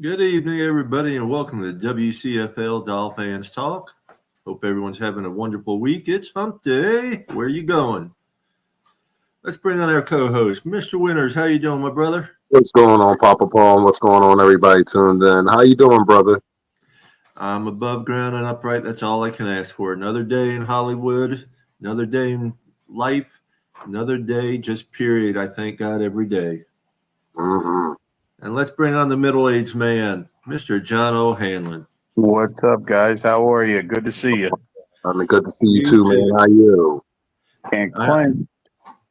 Good evening, everybody, and welcome to WCFL DolFans Talk. Hope everyone's having a wonderful week. It's Hump Day. Where you going? Let's bring on our co-host, Mr. Winters. How you doing, my brother? What's going on, Papa Paul? What's going on, everybody tuned in? How you doing, brother? I'm above ground and upright. That's all I can ask for. Another day in Hollywood, another day in life, another day, just period. I thank God every day. Mm-hmm. And let's bring on the middle-aged man, Mr. John O'Hanlon. What's up, guys? How are you? Good to see you. I mean, good to see you You too, too. man. How you? Can't complain.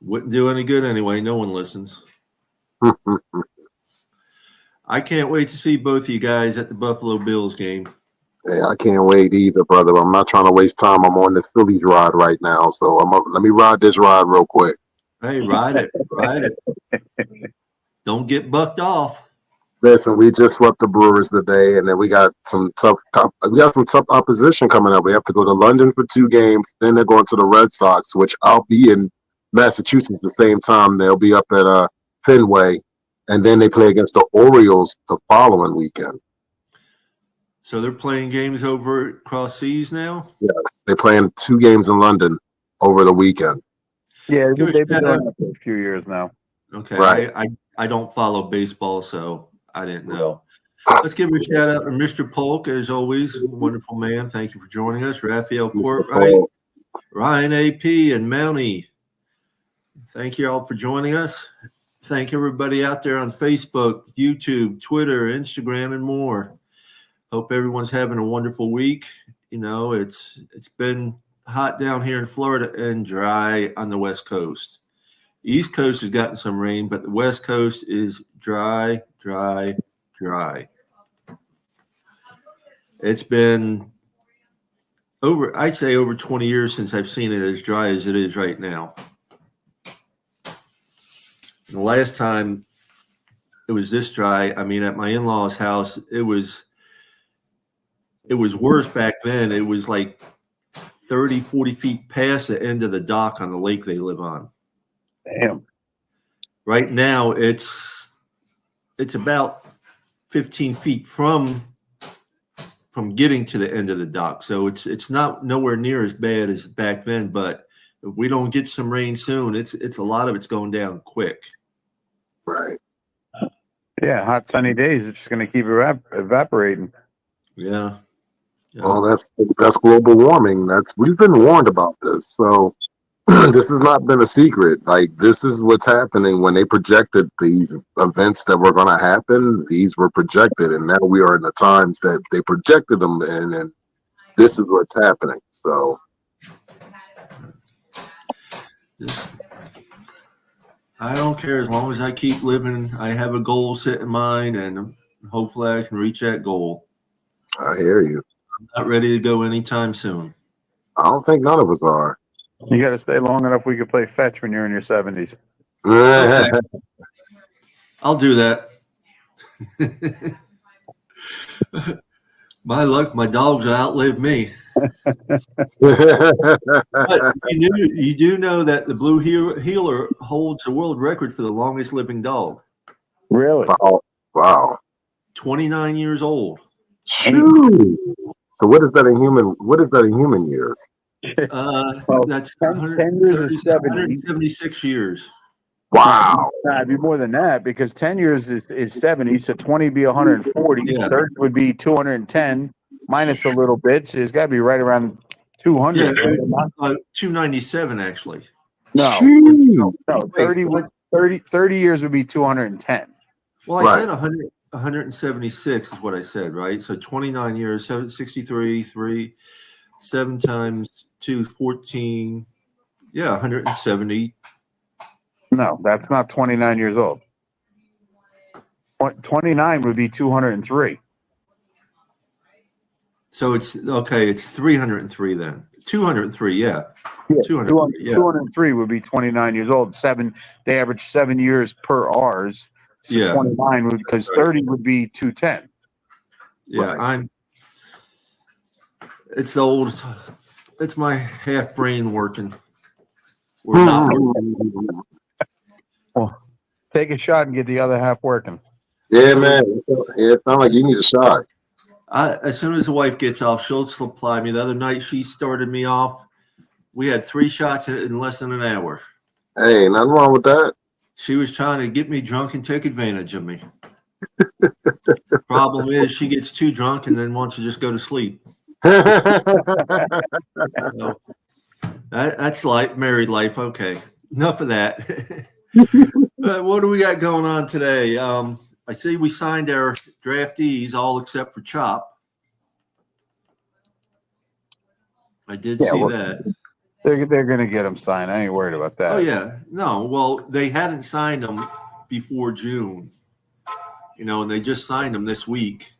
Wouldn't do any good anyway. No one listens. I can't wait to see both of you guys at the Buffalo Bills game. Hey, I can't wait either, brother. I'm not trying to waste time. I'm on this Phillies ride right now, so let me ride this ride real quick. Hey, ride it. Don't get bucked off. Listen, we just swept the Brewers today, and then we got some tough opposition coming up. We have to go to London for 2 games. Then they're going to the Red Sox, which I'll be in Massachusetts the same time. They'll be up at Fenway, and then they play against the Orioles the following weekend. So they're playing games over across seas now? Yes, they're playing 2 games in London over the weekend. Yeah, Give a they've been shout doing out. that for a few years now. Okay, Right. I don't follow baseball, so I didn't know. Let's give a shout out to Mr. Polk, as always. Wonderful man. Thank you for joining us. Raphael Courtwright, Ryan AP, and Mountie. Thank you all for joining us. Thank everybody out there on Facebook, YouTube, Twitter, Instagram, and more. Hope everyone's having a wonderful week. You know, it's been hot down here in Florida and dry on the West Coast. The East Coast has gotten some rain, but the West Coast is dry. It's been I'd say over 20 years since I've seen it as dry as it is right now. And the last time it was this dry, I mean, at my in-laws' house, it was worse back then. It was like 30, 40 feet past the end of the dock on the lake they live on. Damn. Right now, it's about 15 feet from getting to the end of the dock. So it's not nowhere near as bad as back then. But if we don't get some rain soon, it's a lot of it's going down quick. Right. Yeah, hot sunny days. It's just going to keep evaporating. Yeah. Well, that's global warming. We've been warned about this, so this has not been a secret. Like, this is what's happening when they projected these events that were going to happen. These were projected, and now we are in the times that they projected them in, and this is what's happening. So, I don't care as long as I keep living. I have a goal set in mind, and hopefully I can reach that goal. I hear you. I'm not ready to go anytime soon. I don't think none of us are. You got to stay long enough we can play fetch when you're in your 70s. Okay. I'll do that. My luck, my dogs outlive me. But you do know that the blue heeler holds the world record for the longest living dog. Really? Wow. 29 years old. Shoo. So what is that in human? What is that in human years? That's 10 years is 70. 176 years. Wow. Nah, it'd be more than that because 10 years is 70, so 20 would be 140. Yeah. 30 would be 210 minus a little bit, so it's got to be right around 200. Yeah, 297 actually. No, 30 years would be 210. Well, I Right. said 176 is what I said, right? So 29 years, 63, 7 times 2, 14. Yeah, 170. No, that's not 29 years old. 29 would be 203. So it's okay. It's 303 then. 203, yeah. 203, yeah. 203 would be 29 years old. They average 7 years per ours. So Yeah. 29 would, because 30 would be 210. Yeah, Right. It's my half brain working. Or not working. Well, take a shot and get the other half working. Yeah, man. It sounds like you need a shot. As soon as the wife gets off, she'll supply me. The other night, she started me off. We had 3 shots in less than an hour. Hey, nothing wrong with that. She was trying to get me drunk and take advantage of me. Problem is, she gets too drunk and then wants to just go to sleep. So, that's like married life. Okay, enough of that. What do we got going on today? I see we signed our draftees, all except for Chop. I did see that. They're going to get him signed. I ain't worried about that. Oh, yeah. No, well, they hadn't signed them before June, and they just signed them this week.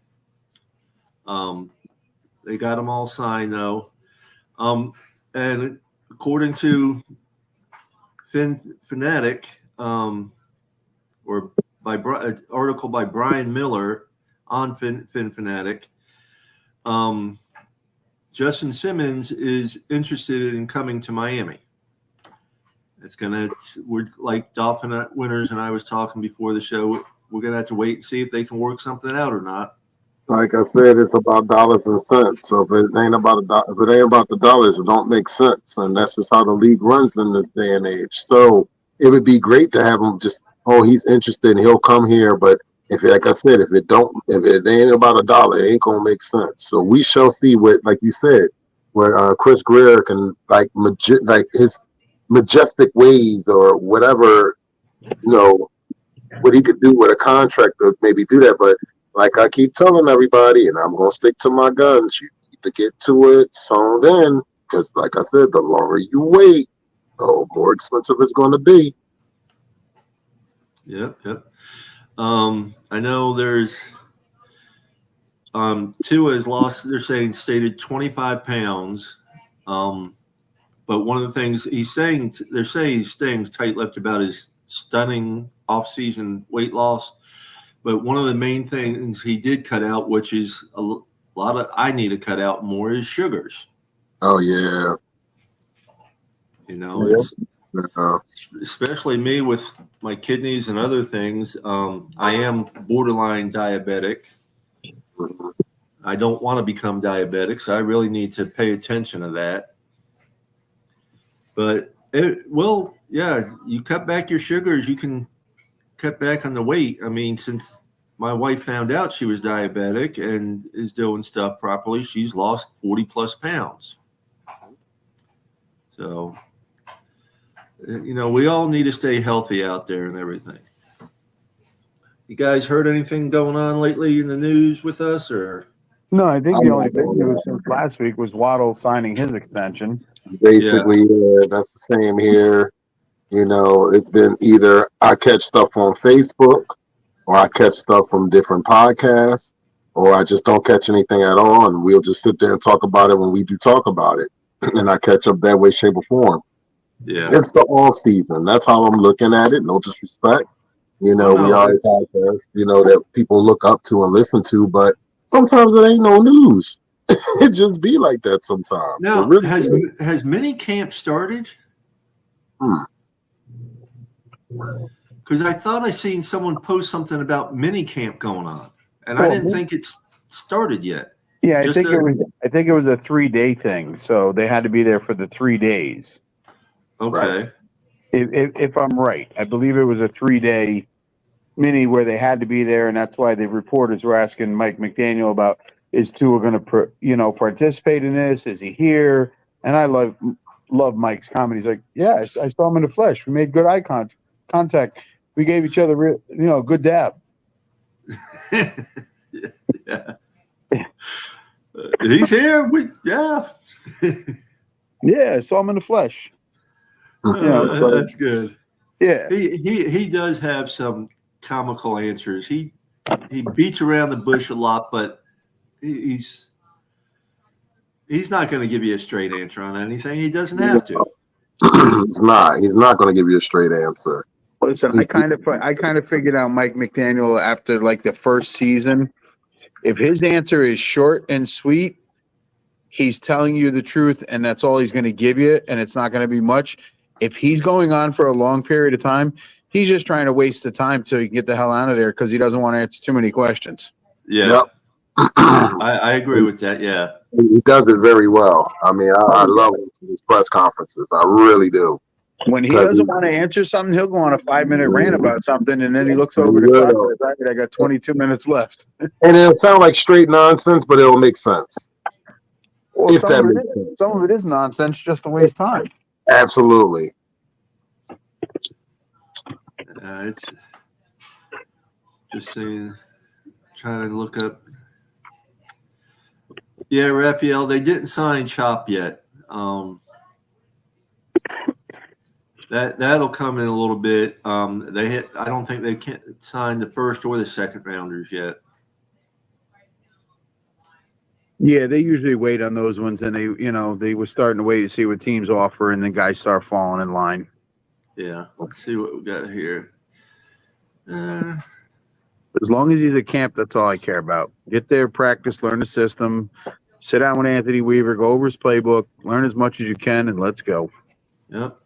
They got them all signed, though. And according to Fanatic, or by article by Brian Miller on Fanatic, Justin Simmons is interested in coming to Miami. We're like Dolphin winners, and I was talking before the show. We're gonna have to wait and see if they can work something out or not. Like I said, it's about dollars and cents. So if it ain't about the dollars, it don't make sense. And that's just how the league runs in this day and age. So it would be great to have him he's interested and he'll come here. But like I said, if it ain't about a dollar, it ain't gonna make sense. So we shall see like you said, where Chris Greer can like his majestic ways or whatever, what he could do with a contract or maybe do that. But like I keep telling everybody, and I'm gonna stick to my guns, you need to get to it soon then, because like I said, the longer you wait, the more expensive it's gonna be. Yep. I know there's Tua has lost, stated 25 pounds. But one of the things they're saying he's staying tight-lipped about his stunning off-season weight loss. But one of the main things he did cut out, which is a lot of I need to cut out more, is sugars. Oh yeah. It's especially me with my kidneys and other things. I am borderline diabetic. I don't want to become diabetic, so I really need to pay attention to that. But you cut back your sugars, you can cut back on the weight. I mean, since my wife found out she was diabetic and is doing stuff properly, she's lost 40 plus pounds. So, we all need to stay healthy out there and everything. You guys heard anything going on lately in the news with us, or? No, I think the only big news since last week was Waddle signing his extension. Basically, yeah, that's the same here. It's been either I catch stuff on Facebook or I catch stuff from different podcasts, or I just don't catch anything at all, and we'll just sit there and talk about it when we do talk about it. And I catch up that way, shape, or form. Yeah. It's the off season. That's how I'm looking at it. No disrespect. We are a podcast, that people look up to and listen to, but sometimes it ain't no news. It just be like that sometimes. Now, really has mini camp started? Because I thought I seen someone post something about mini camp going on, and I didn't think it's started yet. Yeah, I think it was a 3-day thing, so they had to be there for the 3 days. Okay. Right. If I'm right, I believe it was a 3-day mini where they had to be there, and that's why the reporters were asking Mike McDaniel about, is Tua going to participate in this? Is he here? And I love Mike's comment. He's like, yeah, I saw him in the flesh. We made good eye contact. We gave each other, a good dab. Yeah. He's here. Yeah, I saw him in the flesh. That's good. Yeah, he does have some comical answers. He beats around the bush a lot, but he's not going to give you a straight answer on anything. He doesn't have to. He's not going to give you a straight answer. Listen, I kind of figured out Mike McDaniel after like the first season. If his answer is short and sweet, he's telling you the truth, and that's all he's going to give you, and it's not going to be much. If he's going on for a long period of time, He's just trying to waste the time so he can get the hell out of there because he doesn't want to answer too many questions. Yeah. Yep. I agree with that. Yeah. He does it very well. I mean, I love his press conferences. I really do. When he doesn't want to answer something, he'll go on a 5-minute rant about something, and then he looks over the clock and says, I got 22 minutes left. And it'll sound like straight nonsense, but it'll make sense. Well, some of it is nonsense just to waste time. Absolutely. It's just saying, trying to look up. Yeah, Raphael, they didn't sign Chop yet. That'll come in a little bit. I don't think they can sign the first or the second rounders yet. Yeah, they usually wait on those ones, and they were starting to wait to see what teams offer, and then guys start falling in line. Yeah, let's see what we got here. As long as he's at camp, that's all I care about. Get there, practice, learn the system, sit down with Anthony Weaver, go over his playbook, learn as much as you can, and let's go. Yep.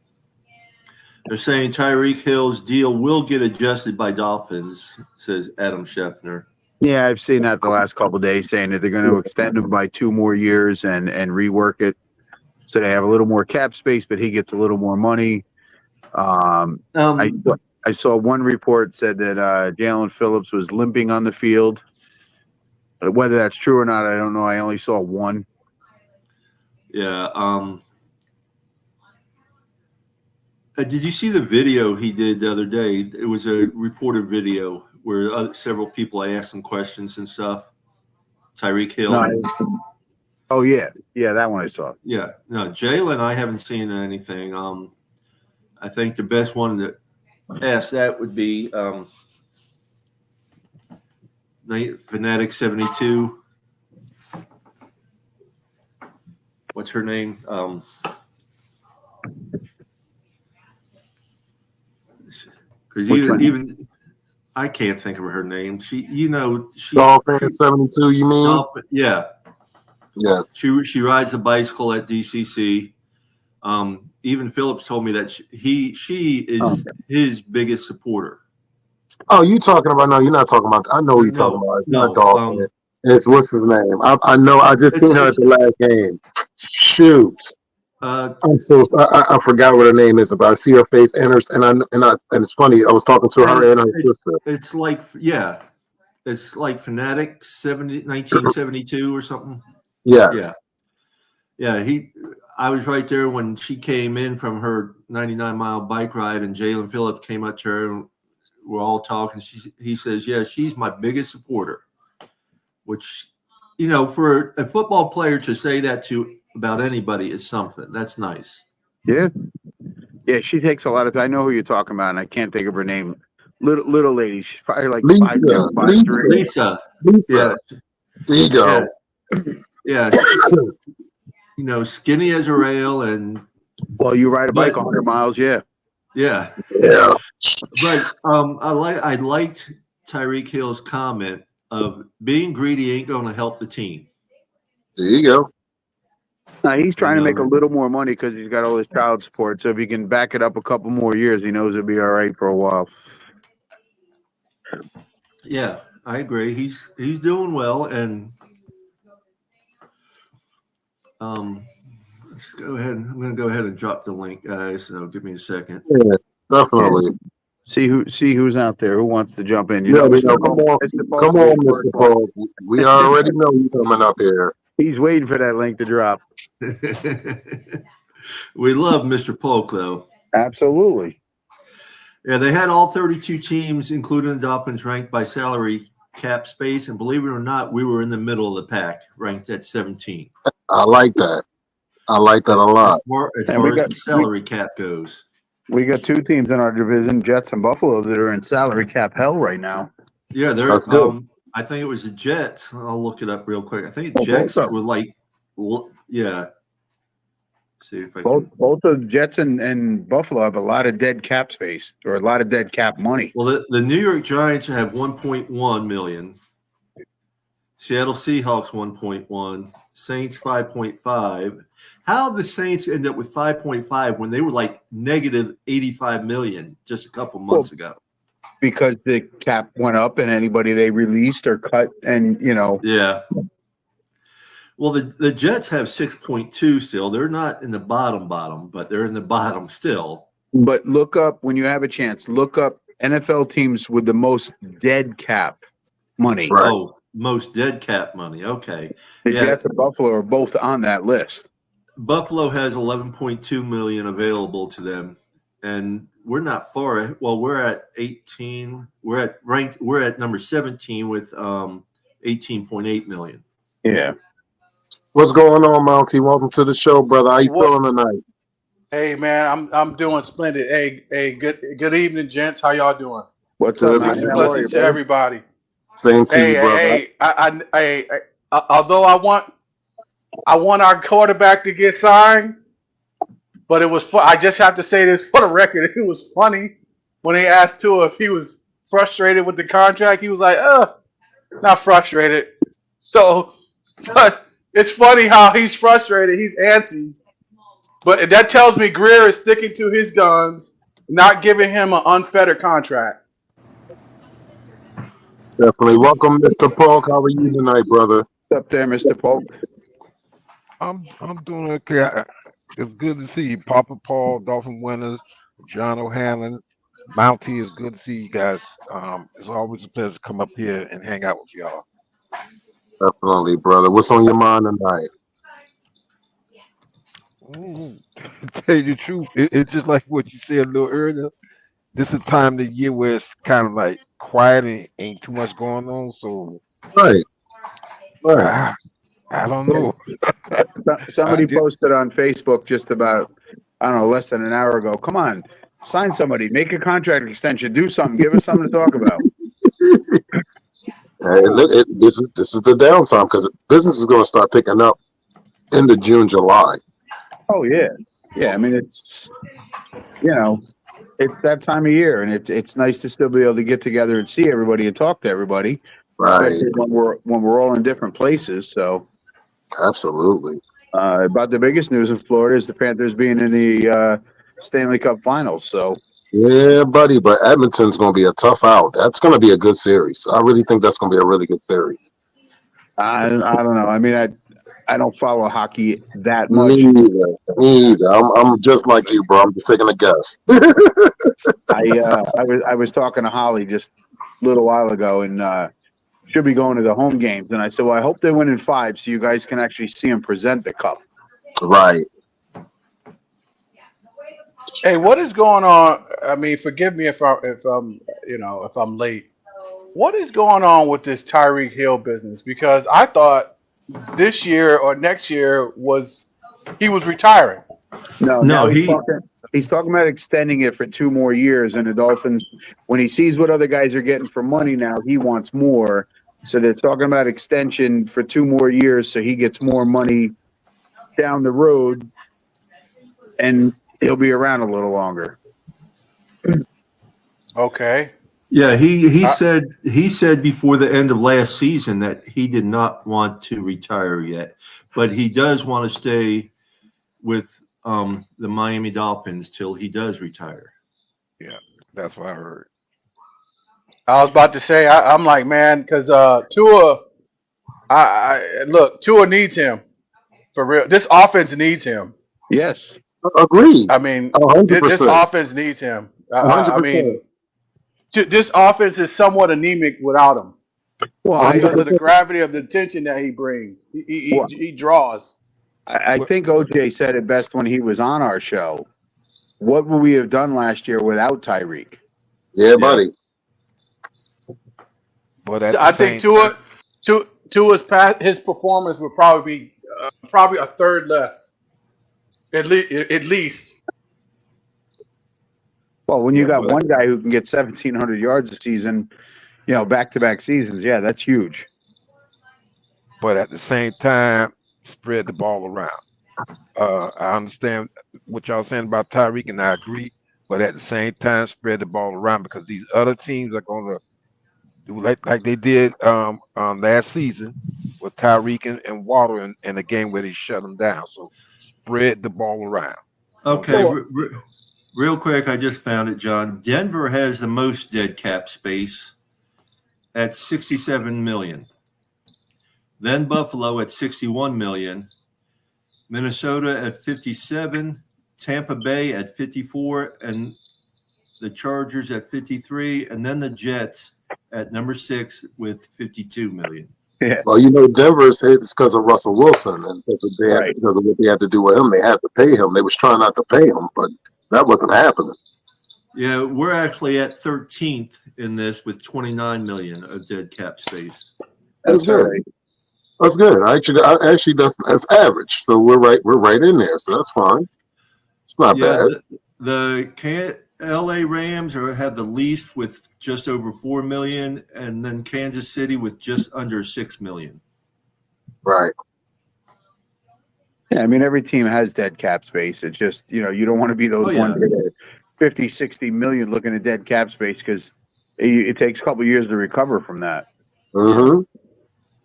They're saying Tyreek Hill's deal will get adjusted by Dolphins, says Adam Scheffner. Yeah, I've seen that the last couple of days, saying that they're going to extend him by 2 more years and rework it so they have a little more cap space, but he gets a little more money. I saw one report said that Jalen Phillips was limping on the field. Whether that's true or not, I don't know. I only saw one. Yeah. Did you see the video he did the other day? It was a reported video where several people asked him questions and stuff. Tyreek Hill. Oh, yeah. Yeah, that one I saw. Yeah. No, Jalen, I haven't seen anything. I think the best one to ask that would be Fanatic 72. What's her name? Because even I can't think of her name. She DolFans 72. You mean? Yeah. Yes. She rides a bicycle at DCC. Even Phillips told me that she is his biggest supporter. Oh, you talking about? No, you're not talking about. I know what you're talking about. It's not DolFans. It's what's his name? I know. I just seen her at the last game. Shoot. I forgot what her name is, but I see her face and it's funny. I was talking to her and her sister. It's like Fanatic 1972 or something. Yeah. I was right there when she came in from her 99-mile bike ride, and Jalen Phillips came up to her, and we're all talking. He says, "Yeah, she's my biggest supporter," which, for a football player to say that about anybody is something. That's nice. Yeah. Yeah, she takes a lot of – I know who you're talking about, and I can't think of her name. Little lady. She's probably like Lisa. Yeah. There you go. Yeah. Skinny as a rail, and you ride a bike 100 miles, yeah. Yeah. But I liked Tyreek Hill's comment of being greedy ain't going to help the team. There you go. Now he's trying to make a little more money because he's got all his child support. So if he can back it up a couple more years, he knows it'll be all right for a while. Yeah, I agree. He's doing well, and let's go ahead. I'm going to go ahead and drop the link, guys. So give me a second. Yeah, definitely. See who's out there who wants to jump in. Come on, Mr. Paul. We already know you coming up here. He's waiting for that link to drop. We love Mr. Polk, though. Absolutely. Yeah, they had all 32 teams, including the Dolphins, ranked by salary cap space, and believe it or not, we were in the middle of the pack, ranked at 17. I like that. I like that a lot. As far as salary cap goes. We got 2 teams in our division, Jets and Buffalo, that are in salary cap hell right now. Yeah, they're. I think it was the Jets. I'll look it up real quick. I think the Jets were yeah. See if I both the Jets and Buffalo have a lot of dead cap space or a lot of dead cap money. Well, the New York Giants have 1.1 million. Seattle Seahawks 1.1, Saints 5.5. How did the Saints end up with 5.5 when they were like negative 85 million just a couple months ago? Because the cap went up and anybody they released or cut, and Yeah. Well, the Jets have 6.2 still. They're not in the bottom, but they're in the bottom still. But look up, when you have a chance, look up NFL teams with the most dead cap money. Right. Oh, most dead cap money. Okay. The Jets and Buffalo are both on that list. Buffalo has 11.2 million available to them, and we're not far. Well, we're at 18. We're at number 17 with 18.8 million. Yeah. What's going on, Mountie? Welcome to the show, brother. How you feeling tonight? Hey man, I'm doing splendid. Hey, good evening, gents. How y'all doing? What's Good, up, man. man? Peace and How are you, blessings to brother? everybody. Same to you, brother. Hey, although I want our quarterback to get signed, but it was fun. I just have to say this for the record. It was funny when they asked Tua if he was frustrated with the contract. He was like, not frustrated. So, but it's funny how he's frustrated. He's antsy. But that tells me Greer is sticking to his guns, not giving him an unfettered contract. Definitely. Welcome, Mr. Polk. How are you tonight, brother? What's up there, Mr. Polk? I'm doing okay. It's good to see you, Papa Paul, Dolphin winners, John O'Hanlon, Mountie. It's good to see you guys. It's always a pleasure to come up here and hang out with y'all. Definitely, brother. What's on your mind tonight? To tell you the truth, it's just like what you said a little earlier. This is a time of the year where it's kind of like quiet and ain't too much going on. So Right. Right. I don't know. Somebody posted on Facebook just about, I don't know, less than an hour ago. Come on, sign somebody, make a contract extension, do something, give us something to talk about. This is the downtime because business is going to start picking up into June, July. Oh yeah, yeah. I mean, it's it's that time of year, and it's nice to still be able to get together and see everybody and talk to everybody, Right. especially when we're all in different places. So, Absolutely. about the biggest news in Florida is the Panthers being in the Stanley Cup Finals. So, Yeah, buddy, but Edmonton's going to be a tough out. That's going to be a good series. I really think that's going to be a really good series. I don't know. I mean, I don't follow hockey that much. Me either. I'm just like you, bro. I'm just taking a guess. I was talking to Holly just a little while ago, and should be going to the home games. And I said, well, I hope they win in 5 so you guys can actually see them present the cup. Right. Hey, what is going on? I mean, forgive me if I'm late. What is going on with this Tyreek Hill business? Because I thought this year or next year he was retiring. No, he's talking about extending it for 2 more years. And the Dolphins, when he sees what other guys are getting for money now, he wants more. So they're talking about extension for 2 more years, so he gets more money down the road, and he'll be around a little longer. Okay. Yeah, he said before the end of last season that he did not want to retire yet, but he does want to stay with the Miami Dolphins till he does retire. Yeah, that's what I heard. I was about to say, I'm like, man, because Tua, Tua needs him for real. This offense needs him. Yes. Agreed. I mean, 100%. this offense needs him. I mean, this offense is somewhat anemic without him. Well, Because of the gravity of the attention that he brings, he draws. I think OJ said it best when he was on our show. What would we have done last year without Tyreek? Yeah, buddy. But I think Tua's his performance would probably be a third less, at least. Well, when you got one guy who can get 1,700 yards a season, back-to-back seasons, yeah, that's huge. But at the same time, spread the ball around. I understand what y'all saying about Tyreek, and I agree. But at the same time, spread the ball around because these other teams are going to do like they did last season. with Tyreek and Water in a game where they shut them down. So spread the ball around. Okay, Well, real quick, I just found it, John. Denver has the most dead cap space at 67 million. Then Buffalo at 61 million. Minnesota at 57. Tampa Bay at 54. And the Chargers at 53. And then the Jets at number 6 with 52 million. Yeah. Well, Denver's hit is because of Russell Wilson and because of what they had to do with him. They had to pay him. They was trying not to pay him, but that wasn't happening. Yeah, we're actually at 13th in this with 29 million of dead cap space. That's good. Right. That's good. Actually, that's average. So we're right in there. So that's fine. It's not bad. The LA Rams have the least with just over 4 million, and then Kansas City with just under 6 million. Right. Yeah, I mean, every team has dead cap space. It's just, you don't want to be those ones that are 50, 60 million looking at dead cap space because it takes a couple of years to recover from that. Mm-hmm.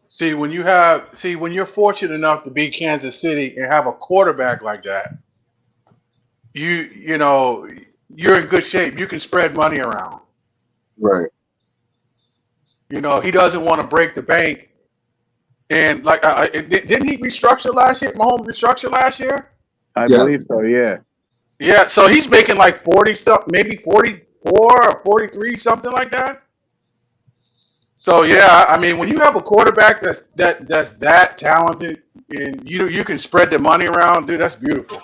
See, when you're fortunate enough to be Kansas City and have a quarterback like that, you're in good shape. You can spread money around. Right. He doesn't want to break the bank. And didn't he restructure last year? Mahomes restructured last year? I believe so, yeah. Yeah, so he's making like 40 something, maybe 44 or 43, something like that. So yeah, I mean, when you have a quarterback that's that talented and you can spread the money around, dude, that's beautiful.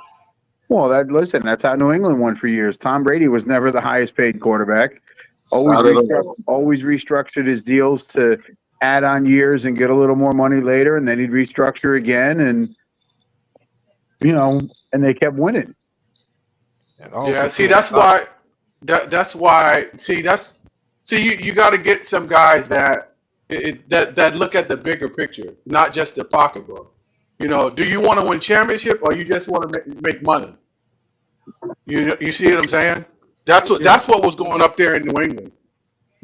Well, that's how New England won for years. Tom Brady was never the highest paid quarterback. Always restructured his deals to add on years and get a little more money later, and then he'd restructure again, and and they kept winning. Yeah, see, that's why. You got to get some guys that look at the bigger picture, not just the pocketbook. Do you want to win championship or you just want to make money? You see what I'm saying? That's what was going up there in New England.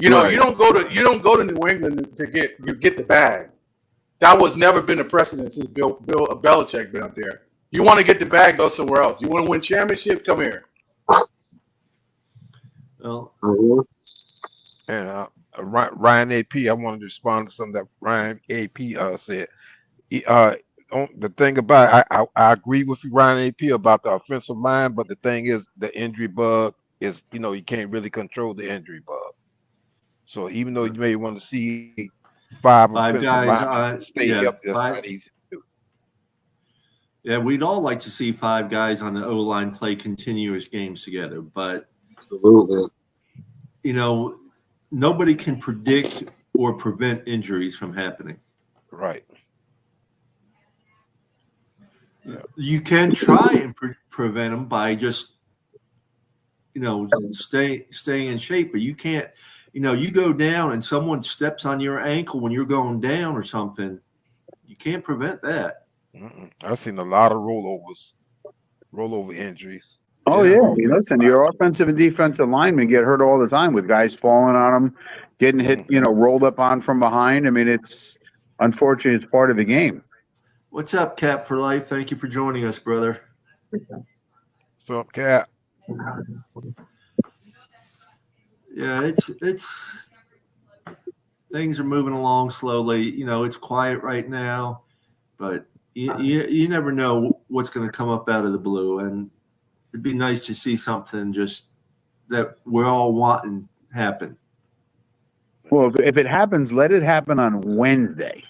Right. You don't go to New England to get the bag. That was never been a precedent since Bill Belichick been up there. You want to get the bag, go somewhere else. You want to win championships, come here. Well, And Ryan AP, I wanted to respond to something that Ryan AP said. The thing about I agree with you, Ryan AP, about the offensive line, but the thing is the injury bug is you can't really control the injury bug. So even though you may want to see five offensive guys stay up, that's not easy to do. Yeah, we'd all like to see 5 guys on the O-line play continuous games together, but absolutely, nobody can predict or prevent injuries from happening. Right. You can try and prevent them by just, staying in shape, but you can't. You go down and someone steps on your ankle when you're going down or something. You can't prevent that. I've seen a lot of rollover injuries. Oh yeah. I mean, listen, your offensive and defensive linemen get hurt all the time with guys falling on them, getting hit, rolled up on from behind. I mean, it's unfortunate. It's part of the game. What's up, Cap for Life? Thank you for joining us, brother. What's up, Cap? Yeah, it's things are moving along slowly. It's quiet right now, but you never know what's going to come up out of the blue, and it'd be nice to see something just that we're all wanting happen. Well, if it happens, let it happen on Wednesday.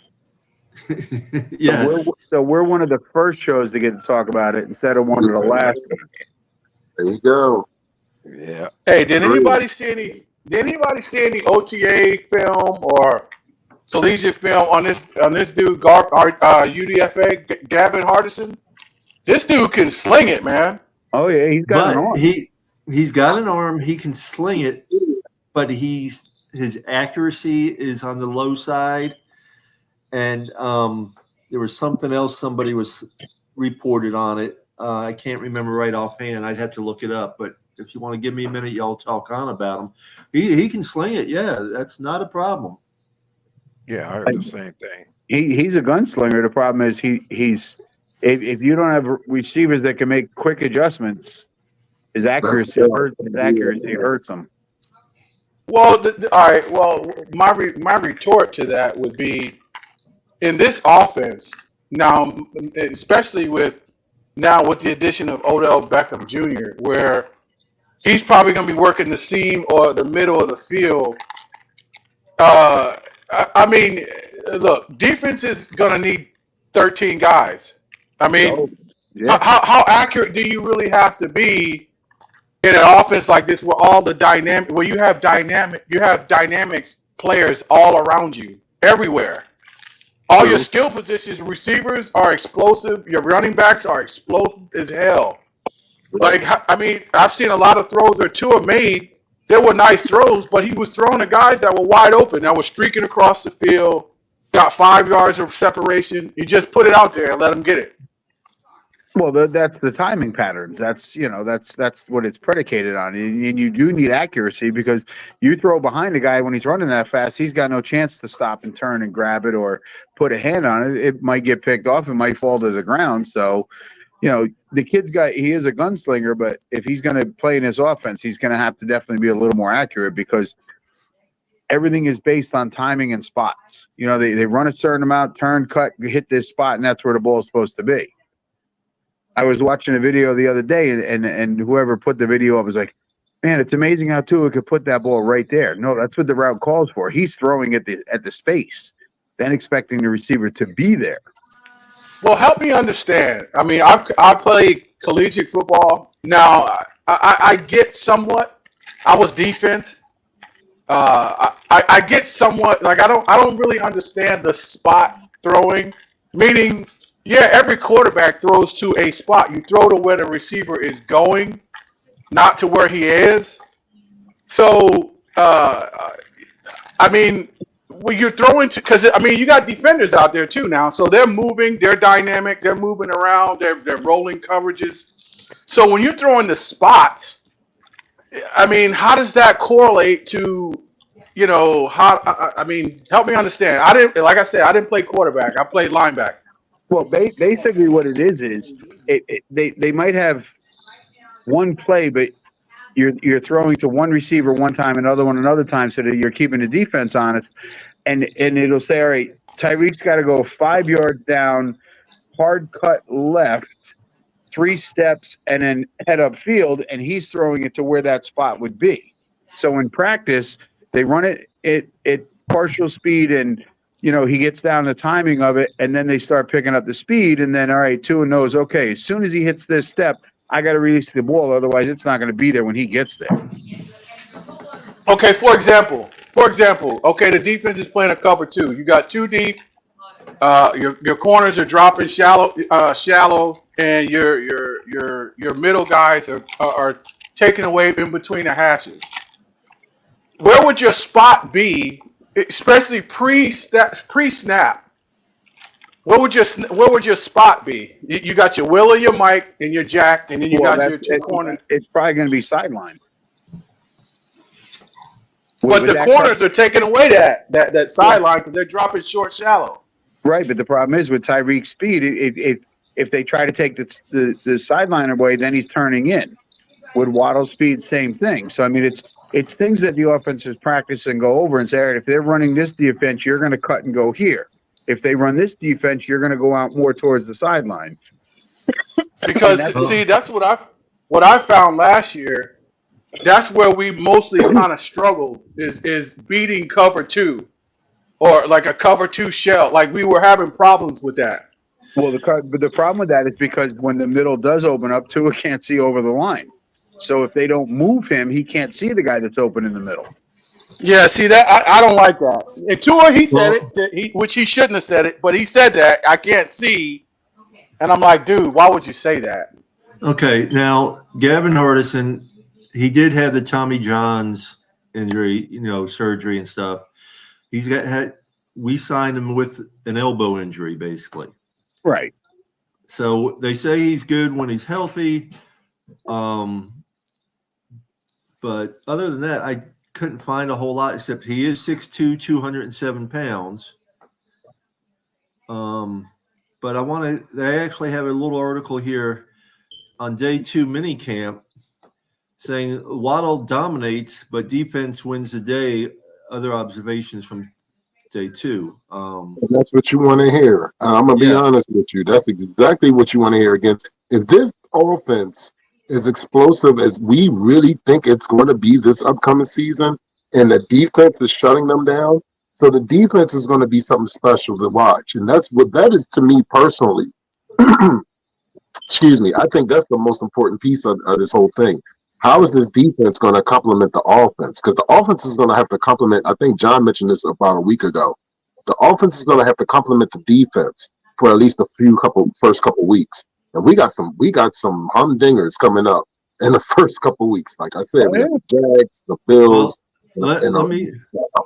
Yes. So we're one of the first shows to get to talk about it instead of one of the last. There you go. Yeah. Hey, did anybody see any OTA film or collegiate film on this dude, UDFA, Gavin Hardison? This dude can sling it, man. Oh yeah, he's got an arm. He's got an arm. He can sling it, but his accuracy is on the low side. And there was something else somebody was reported on it. I can't remember right offhand. I'd have to look it up. But if you want to give me a minute, y'all talk on about him. He can sling it. Yeah, that's not a problem. Yeah, I heard the same thing. he's a gunslinger. The problem is he's if you don't have receivers that can make quick adjustments, his accuracy hurts him. Well, all right. Well, my retort to that would be in this offense now, especially with the addition of Odell Beckham Jr., where he's probably going to be working the seam or the middle of the field. I mean, look, defense is going to need 13 guys. I mean, how accurate do you really have to be in an offense like this, where you have dynamics players all around you, everywhere. All your skill positions, receivers are explosive. Your running backs are explosive as hell. Like, I mean, I've seen a lot of throws where Tua made. They were nice throws, but he was throwing to guys that were wide open, that were streaking across the field, got 5 yards of separation. You just put it out there and let them get it. Well, that's the timing patterns. That's what it's predicated on, and you do need accuracy, because you throw behind a guy when he's running that fast, he's got no chance to stop and turn and grab it or put a hand on it. It might get picked off. It might fall to the ground. So, the he is a gunslinger, but if he's going to play in his offense, he's going to have to definitely be a little more accurate, because everything is based on timing and spots. They run a certain amount, turn, cut, hit this spot, and that's where the ball is supposed to be. I was watching a video the other day, and whoever put the video up was like, man, it's amazing how Tua could put that ball right there. No, that's what the route calls for. He's throwing at the space, then expecting the receiver to be there. Well, help me understand. I mean, I played collegiate football. Now, I get somewhat. I was defense. I get somewhat. Like, I don't really understand the spot throwing, meaning, yeah, every quarterback throws to a spot. You throw to where the receiver is going, not to where he is. So, I mean, when you're throwing to, because I mean, you got defenders out there too now, so they're moving, they're dynamic, they're moving around, they're rolling coverages. So when you're throwing the spots, I mean, how does that correlate to, I mean, help me understand. Like I said, I didn't play quarterback. I played linebacker. Well, basically what it is they might have one play, but you're throwing to one receiver one time, another one another time, so that you're keeping the defense honest. And it'll say, all right, Tyreek's got to go 5 yards down, hard cut left, 3 steps, and then head up field, and he's throwing it to where that spot would be. So in practice, they run it at partial speed, and he gets down the timing of it, and then they start picking up the speed, and then, all right, Tua knows, okay, as soon as he hits this step, I got to release the ball, otherwise it's not going to be there when he gets there. Okay, for example, okay, the defense is playing a cover 2. You got 2 deep. Your corners are dropping shallow, and your middle guys are taken away in between the hashes. Where would your spot be, especially pre-snap? Where would your spot be? You got your Will or your Mike and your Jack, and then you got your 2 corners. It's probably going to be sideline. But the corners are taking away that sideline because they're dropping short, shallow. Right, but the problem is with Tyreek's speed, if they try to take the sideline away, then he's turning in. With Waddle's speed, same thing. So I mean, it's things that the offenses practice and go over and say, all right, if they're running this defense, you're going to cut and go here. If they run this defense, you're going to go out more towards the sideline. Because that's what I found last year. That's where we mostly kind of struggled is beating cover 2, or like a cover 2 shell. Like we were having problems with that. Well, the problem with that is because when the middle does open up, Tua can't see over the line. So if they don't move him, he can't see the guy that's open in the middle. Yeah, see that I don't like that. And Tua, he said it, which he shouldn't have said it, but he said that I can't see, and I'm like, dude, why would you say that? Okay, now Gavin Hardison, he did have the Tommy John's injury, surgery and stuff. We signed him with an elbow injury, basically. Right. So they say he's good when he's healthy. But other than that, I couldn't find a whole lot, except he is 6'2", 207 pounds. But they actually have a little article here on day 2 minicamp saying Waddle dominates, but defense wins the day. Other observations from day 2. That's what you want to hear. I'm going to be honest with you. That's exactly what you want to hear against. If this offense is explosive as we really think it's going to be this upcoming season, and the defense is shutting them down, so the defense is going to be something special to watch. And that's what that is to me personally. Excuse me. I think that's the most important piece of this whole thing. How is this defense going to complement the offense? Because the offense is going to have to complement. I think John mentioned this about a week ago. The offense is going to have to complement the defense for at least first couple weeks. And we got some humdingers coming up in the first couple weeks. Like I said, we got the Jags, the Bills. Let me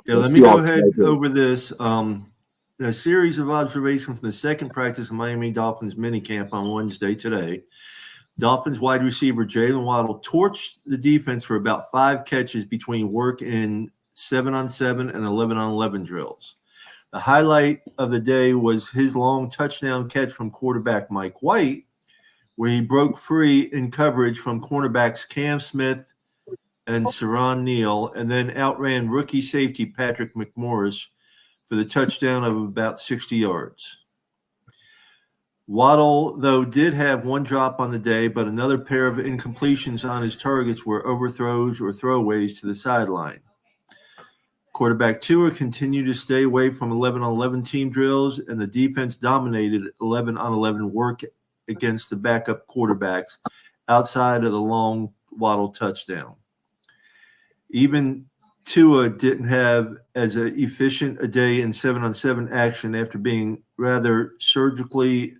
go ahead over this. A series of observations from the second practice of Miami Dolphins minicamp on Wednesday today. Dolphins wide receiver Jalen Waddle torched the defense for about 5 catches between work in 7-on-7 and 11-on-11 drills. The highlight of the day was his long touchdown catch from quarterback Mike White, where he broke free in coverage from cornerbacks Cam Smith and Saron Neal, and then outran rookie safety Patrick McMorris for the touchdown of about 60 yards. Waddle, though, did have 1 drop on the day, but another pair of incompletions on his targets were overthrows or throwaways to the sideline. Quarterback Tua continued to stay away from 11-on-11 team drills, and the defense dominated 11-on-11 work against the backup quarterbacks outside of the long Waddle touchdown. Even Tua didn't have as efficient a day in 7-on-7 action after being rather surgically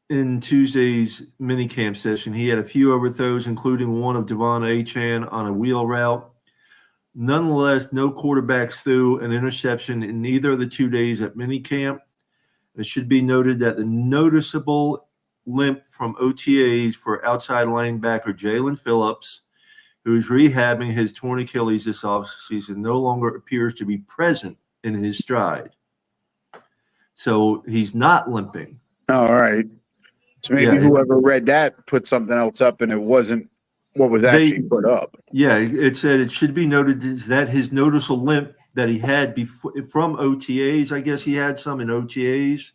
in Tuesday's minicamp session. He had a few overthrows, including one of Devon Achane on a wheel route. Nonetheless, no quarterbacks threw an interception in either of the 2 days at minicamp. It should be noted that the noticeable limp from OTAs for outside linebacker Jalen Phillips, who is rehabbing his torn Achilles this offseason, no longer appears to be present in his stride. So he's not limping. All right. So maybe whoever read that put something else up and it wasn't what was actually put up. Yeah, it said it should be noted is that his noticeable limp that he had before from OTAs, I guess he had some in OTAs,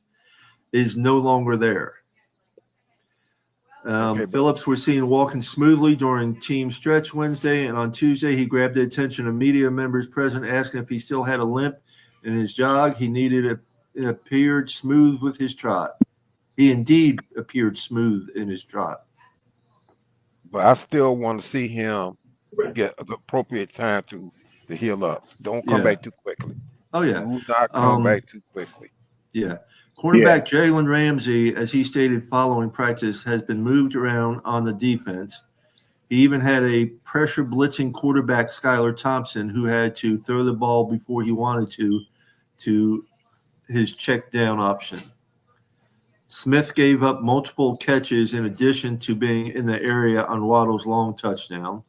is no longer there. Phillips was seen walking smoothly during team stretch Wednesday, and on Tuesday he grabbed the attention of media members present, asking if he still had a limp in his jog. It appeared smooth with his trot. He indeed appeared smooth in his trot. But I still want to see him get the appropriate time to heal up. Don't come back too quickly. Oh, yeah. Do not come back too quickly. Yeah. Cornerback Jalen Ramsey, as he stated following practice, has been moved around on the defense. He even had a pressure blitzing quarterback, Skylar Thompson, who had to throw the ball before he wanted to his check down option. Smith gave up multiple catches in addition to being in the area on Waddle's long touchdown.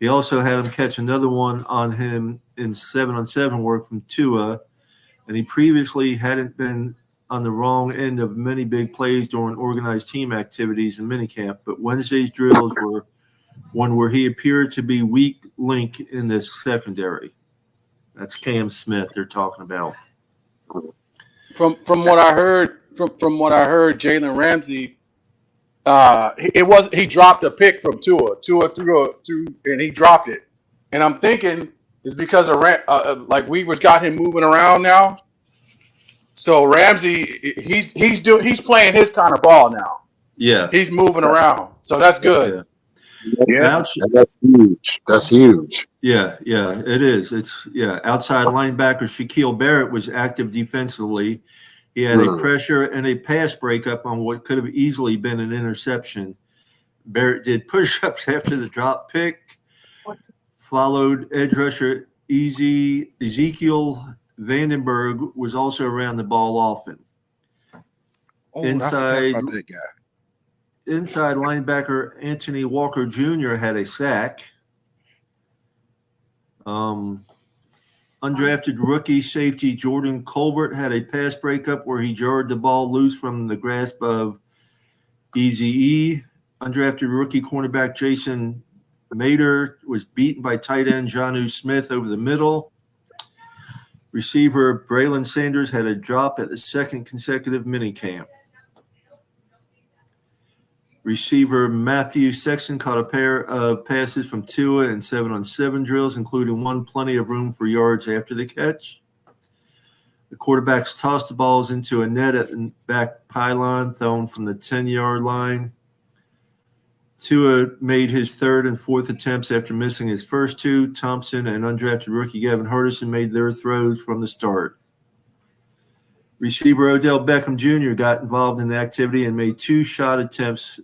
He also had him catch another one on him in 7-on-7 work from Tua, and he previously hadn't been on the wrong end of many big plays during organized team activities in minicamp, but Wednesday's drills were one where he appeared to be weak link in the secondary. That's Cam Smith they're talking about. From what I heard, Jalen Ramsey, he dropped a pick from Tua. Tua threw and he dropped it. And I'm thinking it's because of like Weaver's got him moving around now. So Ramsey, he's playing his kind of ball now. Yeah, he's moving around, so that's good. Yeah, that's huge. That's huge. Yeah, it is. It's outside linebacker Shaquille Barrett was active defensively. He had a pressure and a pass breakup on what could have easily been an interception. Barrett did push-ups after the drop pick. Followed edge rusher Ezekiel Vandenberg was also around the ball often. Inside linebacker Anthony Walker Jr. had a sack. Undrafted rookie safety Jordan Colbert had a pass breakup where he jarred the ball loose from the grasp of Eazy-E. Undrafted rookie cornerback Jason Mater was beaten by tight end Jonnu Smith over the middle. Receiver Braylon Sanders had a drop at the second consecutive minicamp. Receiver Matthew Sexton caught a pair of passes from Tua in 7-on-7 drills, including one plenty of room for yards after the catch. The quarterbacks tossed the balls into a net at the back pylon, thrown from the 10-yard line. Tua made his third and fourth attempts after missing his first two. Thompson and undrafted rookie Gavin Hardison made their throws from the start. Receiver Odell Beckham Jr. got involved in the activity and made two shot attempts.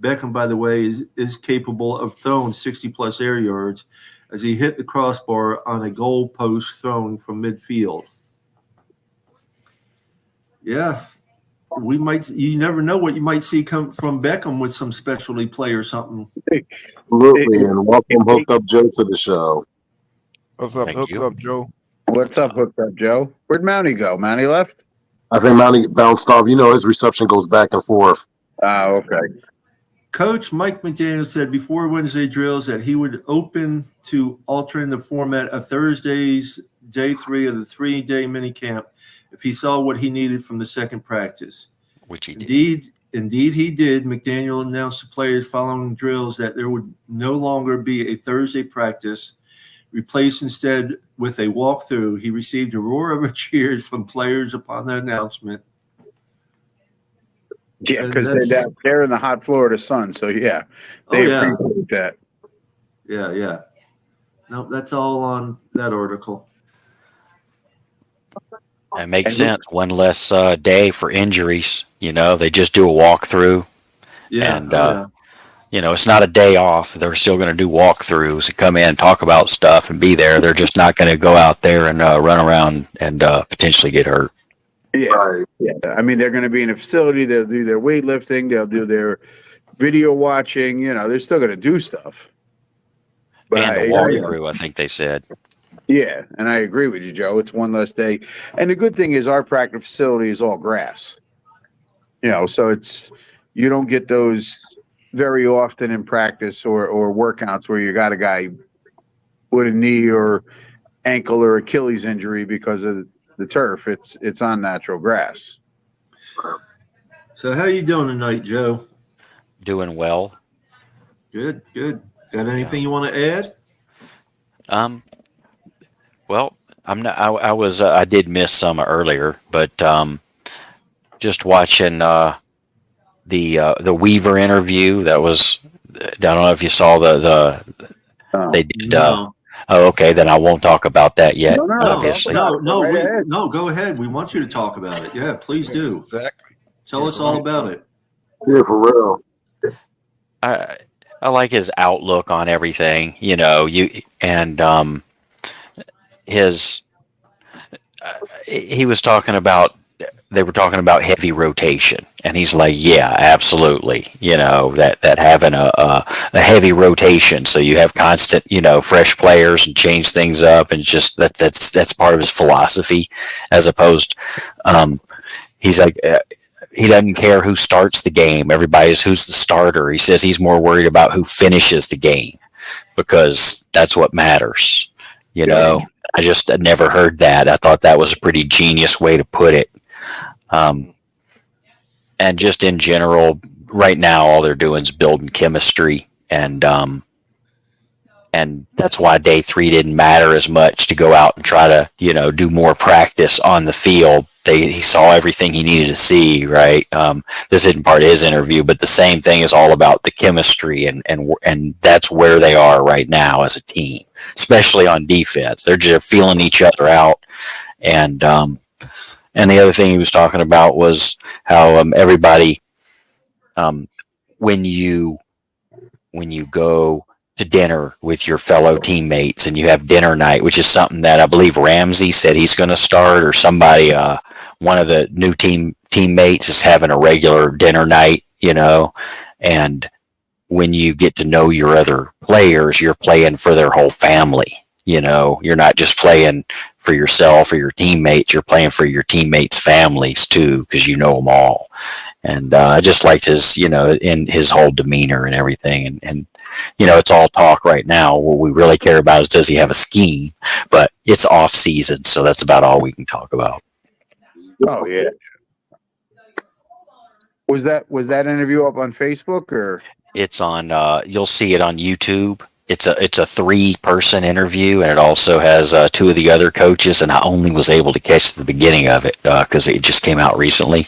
Beckham, by the way, is capable of throwing 60-plus air yards as he hit the crossbar on a goal post thrown from midfield. Yeah, you never know what you might see come from Beckham with some specialty play or something. Absolutely, and welcome Hooked Up Joe to the show. What's up, Thank you. Up, Joe? What's up, Hooked Up Joe? Where'd Mountie go? Mountie left? I think Mountie bounced off. You know, his reception goes back and forth. Oh, okay. Coach Mike McDaniel said before Wednesday drills that he would open to altering the format of Thursday's day 3 of the 3-day minicamp if he saw what he needed from the second practice. Which he did. Indeed he did. McDaniel announced to players following drills that there would no longer be a Thursday practice, replaced instead with a walkthrough. He received a roar of cheers from players upon the announcement. Yeah, because they're in the hot Florida sun, so yeah, they appreciate that. Yeah. No, that's all on that article. It makes sense. One less day for injuries. You know, they just do a walkthrough. Yeah. And, you know, it's not a day off. They're still going to do walkthroughs and come in, talk about stuff, and be there. They're just not going to go out there and run around and potentially get hurt. Yeah. Right. Yeah. I mean, they're going to be in a facility. They'll do their weightlifting. They'll do their video watching. You know, they're still going to do stuff. But And a walkthrough, I think they said. yeah, and I agree with you, Joe. It's one less day. And the good thing is our practice facility is all grass. You know, so you don't get those very often in practice or workouts where you got a guy with a knee or ankle or Achilles injury because of the turf. It's on natural grass. So how you doing tonight, Joe? Doing well. Good. Got anything you want to add? Well, I'm not. I did miss some earlier, but just watching the Weaver interview. That was. I don't know if you saw they did. No. Oh, okay. Then I won't talk about that yet. No, Obviously. No, Right ahead. go ahead. We want you to talk about it. Yeah, please do. Exactly. Tell us all about it. Yeah, for real. I like his outlook on everything. You know, he was talking about. They were talking about heavy rotation, and he's like, "Yeah, absolutely. You know that having a heavy rotation, so you have constant, you know, fresh players and change things up, and just that's part of his philosophy, as opposed. He's like, he doesn't care who starts the game. Everybody's who's the starter. He says he's more worried about who finishes the game because that's what matters. You know, I never heard that. I thought that was a pretty genius way to put it. And just in general, right now, all they're doing is building chemistry, and that's why day 3 didn't matter as much to go out and try to, you know, do more practice on the field. He saw everything he needed to see, right? This isn't part of his interview, but the same thing is all about the chemistry, and that's where they are right now as a team, especially on defense. They're just feeling each other out, and the other thing he was talking about was how everybody, when you go to dinner with your fellow teammates and you have dinner night, which is something that I believe Ramsey said he's going to start, or somebody, one of the new teammates is having a regular dinner night, you know, and when you get to know your other players, you're playing for their whole family. You know, you're not just playing for yourself or your teammates, you're playing for your teammates' families too, because you know them all. And I just liked his, you know, in his whole demeanor and everything. And you know, it's all talk right now. What we really care about is, does he have a scheme? But it's off season, so that's about all we can talk about. Oh yeah. Was that interview up on Facebook or? It's on. You'll see it on YouTube. It's a 3-person interview, and it also has 2 of the other coaches. And I only was able to catch the beginning of it because it just came out recently.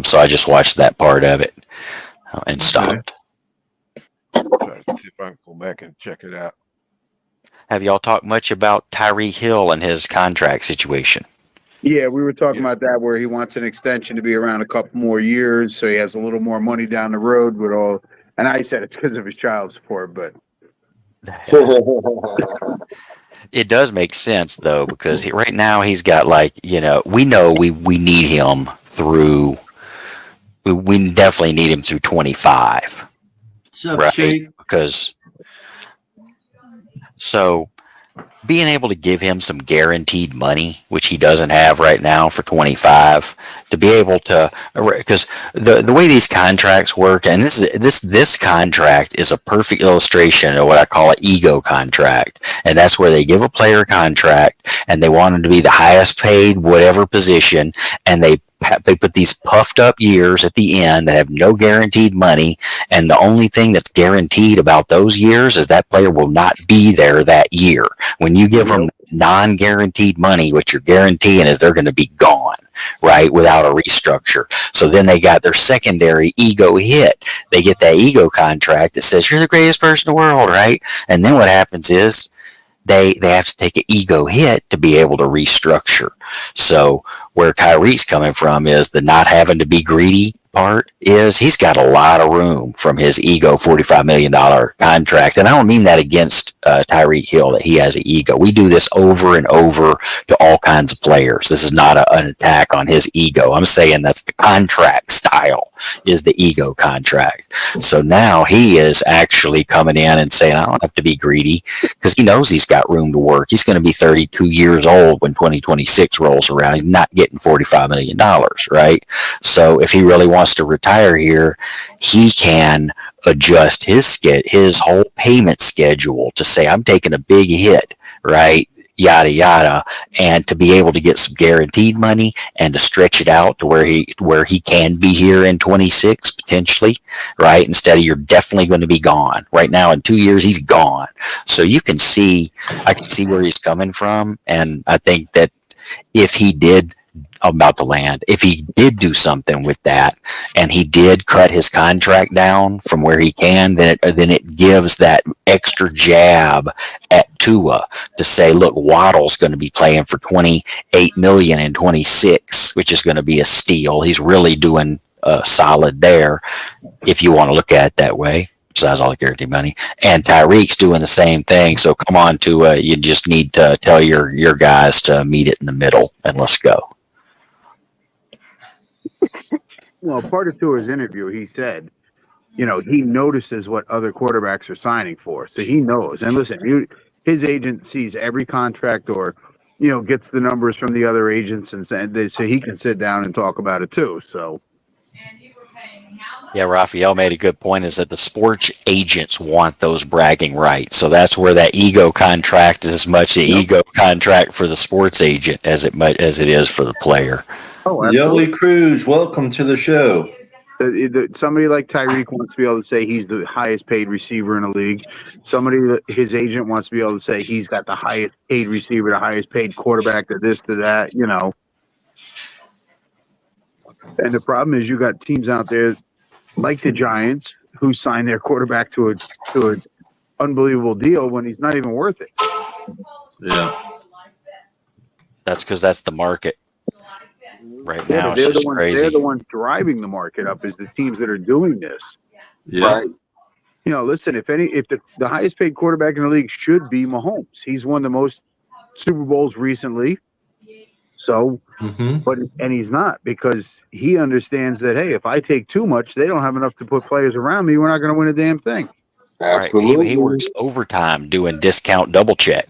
So I just watched that part of it and stopped. Try to see if I can go back and check it out. Have y'all talked much about Tyreek Hill and his contract situation? Yeah, we were talking about that, where he wants an extension to be around a couple more years, so he has a little more money down the road with all. And I said it's because of his child support, but it does make sense though, because right now he's got, like, you know we need him through. We definitely need him through 25, right? Shane? Because so being able to give him some guaranteed money, which he doesn't have right now for 25, to be able to, because the way these contracts work, and this contract is a perfect illustration of what I call an ego contract, and that's where they give a player a contract and they want him to be the highest paid whatever position, and they put these puffed up years at the end that have no guaranteed money, and the only thing that's guaranteed about those years is that player will not be there that year. When you give them non-guaranteed money, what you're guaranteeing is they're going to be gone, right, without a restructure. So then they got their secondary ego hit. They get that ego contract that says you're the greatest person in the world, right? And then what happens is they have to take an ego hit to be able to restructure. So where Tyreek's coming from is the not having to be greedy part is he's got a lot of room from his ego $45 million contract. And I don't mean that against Tyreek Hill, that he has an ego. We do this over and over to all kinds of players. This is not an attack on his ego. I'm saying that's the contract style, is the ego contract. So now he is actually coming in and saying, I don't have to be greedy, because he knows he's got room to work. He's going to be 32 years old when 2026 rolls around. He's not getting $45 million, right? So if he really wants to retire here, he can adjust his whole payment schedule to say, I'm taking a big hit, right? Yada yada, and to be able to get some guaranteed money and to stretch it out to where he can be here in 26 potentially, right? Instead of, you're definitely going to be gone. Right now in 2 years he's gone. So I can see where he's coming from, and I think that if he did do something with that, and he did cut his contract down from where he can, then it gives that extra jab at Tua to say, look, Waddle's going to be playing for $28 million in 26, which is going to be a steal. He's really doing solid there, if you want to look at it that way. Besides all the guaranteed money, and Tyreek's doing the same thing. So come on, Tua, you just need to tell your guys to meet it in the middle and let's go. Well, part of Tua's interview, he said, he notices what other quarterbacks are signing for, so he knows. And listen, his agent sees every contract, or gets the numbers from the other agents, and so he can sit down and talk about it too. So. Yeah, Raphael made a good point, is that the sports agents want those bragging rights. So that's where that ego contract is as much the ego contract for the sports agent as it is for the player. Oh, Yoeli Cruz, welcome to the show. Somebody like Tyreek wants to be able to say he's the highest paid receiver in the league. His agent wants to be able to say he's got the highest paid receiver, the highest paid quarterback, to this, to that, And the problem is, you got teams out there like the Giants who signed their quarterback to an unbelievable deal when he's not even worth it. Yeah, that's because that's the market right now. It's just crazy. They're the ones driving the market up, is the teams that are doing this. yeah. Right? Listen, if the highest paid quarterback in the league should be Mahomes. He's won the most Super Bowls recently. So, and he's not, because he understands that, hey, if I take too much, they don't have enough to put players around me. We're not going to win a damn thing. Absolutely. Right. He works overtime doing discount double check.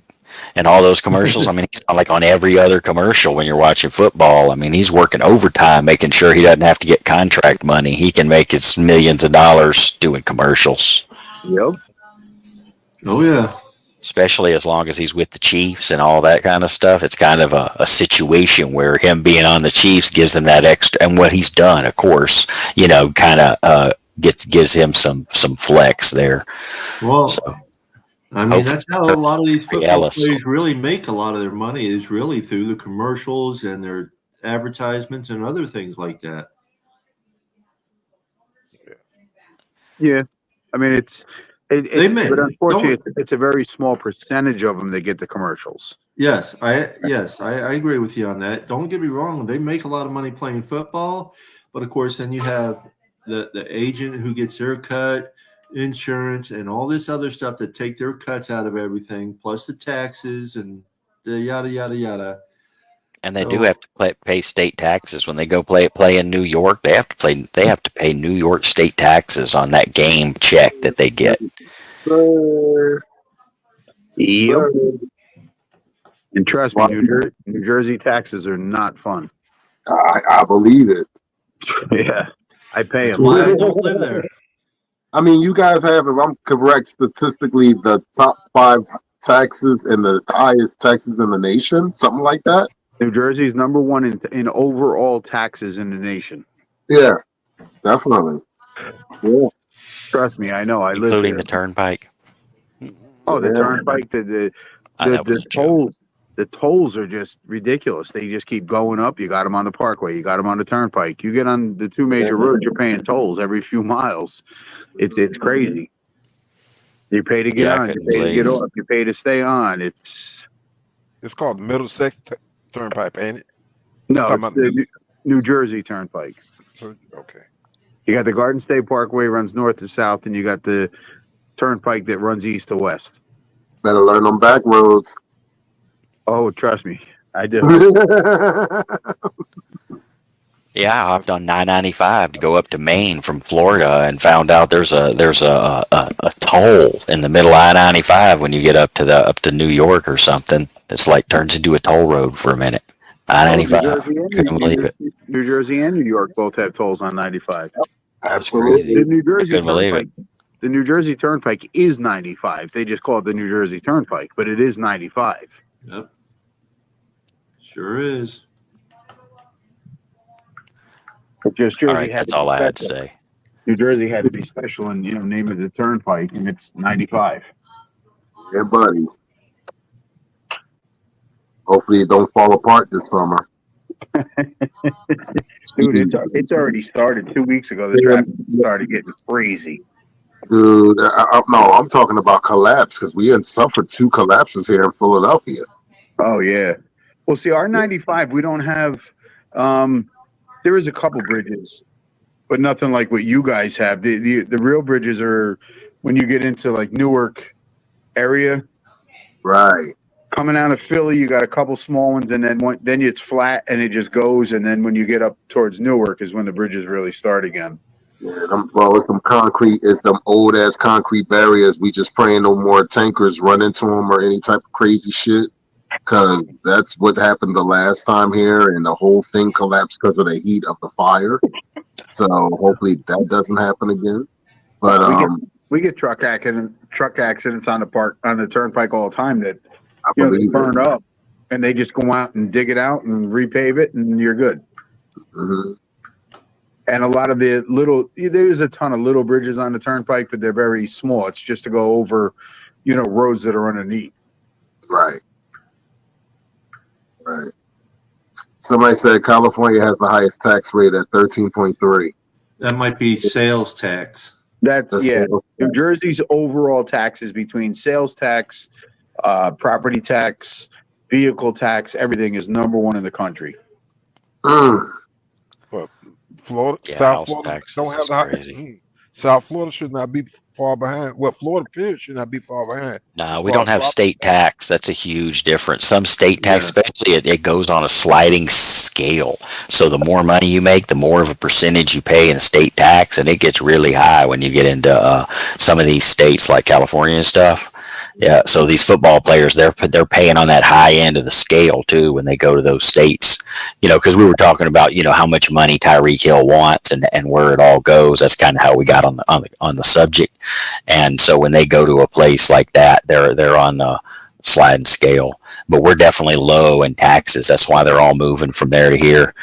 And all those commercials, I mean, he's like on every other commercial when you're watching football. I mean, he's working overtime, making sure he doesn't have to get contract money. He can make his millions of dollars doing commercials. Yep. Oh yeah. Especially as long as he's with the Chiefs and all that kind of stuff. It's kind of a situation where him being on the Chiefs gives him that extra, and what he's done, of course, you know, kind of gives him some flex there. Well, So, I mean, that's how a lot of these football Ellis. players really make a lot of their money, is really through the commercials and their advertisements and other things like that. Yeah. I mean, it's They may. but unfortunately, it's a very small percentage of them that get the commercials. Yes, I agree with you on that. Don't get me wrong; they make a lot of money playing football, but of course, then you have the agent who gets their cut, insurance, and all this other stuff that take their cuts out of everything, plus the taxes and the yada yada yada. And they do have to pay state taxes when they go play in New York. They have to pay New York state taxes on that game check that they get. Sir. Yep. And trust me, New Jersey taxes are not fun. I believe it. Yeah, I pay That's them. why I don't live there. I mean, you guys have, if I'm correct, statistically, the top 5 taxes and the highest taxes in the nation, something like that. New Jersey's number one in overall taxes in the nation. Yeah, definitely. Yeah. Trust me, I know. I live Including here. the turnpike. Oh, the Yeah. turnpike, the That was a joke. tolls. The tolls are just ridiculous. They just keep going up. You got them on the Parkway. You got them on the Turnpike. You get on the 2 major roads, you're paying tolls every few miles. It's crazy. You pay to get Yeah, I on. You couldn't pay to get believe. off. You pay to stay on. It's called the Middlesex Turnpike, ain't it? No, Talking it's about- the New Jersey Turnpike. Okay. You got the Garden State Parkway runs north to south, and you got the Turnpike that runs east to west. Better learn them back roads. Oh, trust me, I do. Yeah, I hopped on 995 to go up to Maine from Florida and found out there's a toll in the middle of I-95 when you get up to New York or something. It's like turns into a toll road for a minute. I-95. Couldn't believe it. New Jersey and New York both have tolls on 95. That's crazy. The New Jersey Couldn't believe Turnpike. The New Jersey Turnpike is 95. They just call it the New Jersey Turnpike, but it is 95. Yep. Sure is. But just All Jersey right, had that's to be all I had to special. say. New Jersey had to be special and name it the Turnpike, and it's 95. Yeah, buddy. Hopefully it don't fall apart this summer. Dude, it's already started 2 weeks ago. The traffic started getting crazy. Dude, no, I'm talking about collapse because we had suffered 2 collapses here in Philadelphia. Oh yeah. Well, see, our 95, we don't have. There is a couple bridges, but nothing like what you guys have. The real bridges are when you get into like Newark area. Right. Coming out of Philly, you got a couple small ones, and then it's flat and it just goes. And then when you get up towards Newark is when the bridges really start again. Yeah, it's them old ass concrete barriers. We just praying no more tankers run into them or any type of crazy shit. Because that's what happened the last time here, and the whole thing collapsed because of the heat of the fire. So hopefully that doesn't happen again. But we get truck accidents on the turnpike all the time that I they believe burn it. up, and they just go out and dig it out and repave it, and you're good. Mhm. And a lot of there's a ton of little bridges on the turnpike, but they're very small. It's just to go over, roads that are underneath. Right. Right. Somebody said California has the highest tax rate at 13.3. That might be sales tax. That's That's yeah. sales New tax. Jersey's overall taxes between sales tax, property tax, vehicle tax, everything is number 1 in the country. Florida, Yeah, South house Florida taxes don't have is the high. crazy. South Florida should not be far behind. Well, Florida period should not be far behind. No, we don't have state tax. That's a huge difference. Some state tax, Yeah. especially, it goes on a sliding scale. So the more money you make, the more of a percentage you pay in state tax, and it gets really high when you get into some of these states like California and stuff. Yeah, so these football players, they're paying on that high end of the scale too when they go to those states. Because we were talking about how much money Tyreek Hill wants and where it all goes. That's kind of how we got on the subject. And so when they go to a place like that, they're on the sliding scale. But we're definitely low in taxes. That's why they're all moving from there to here,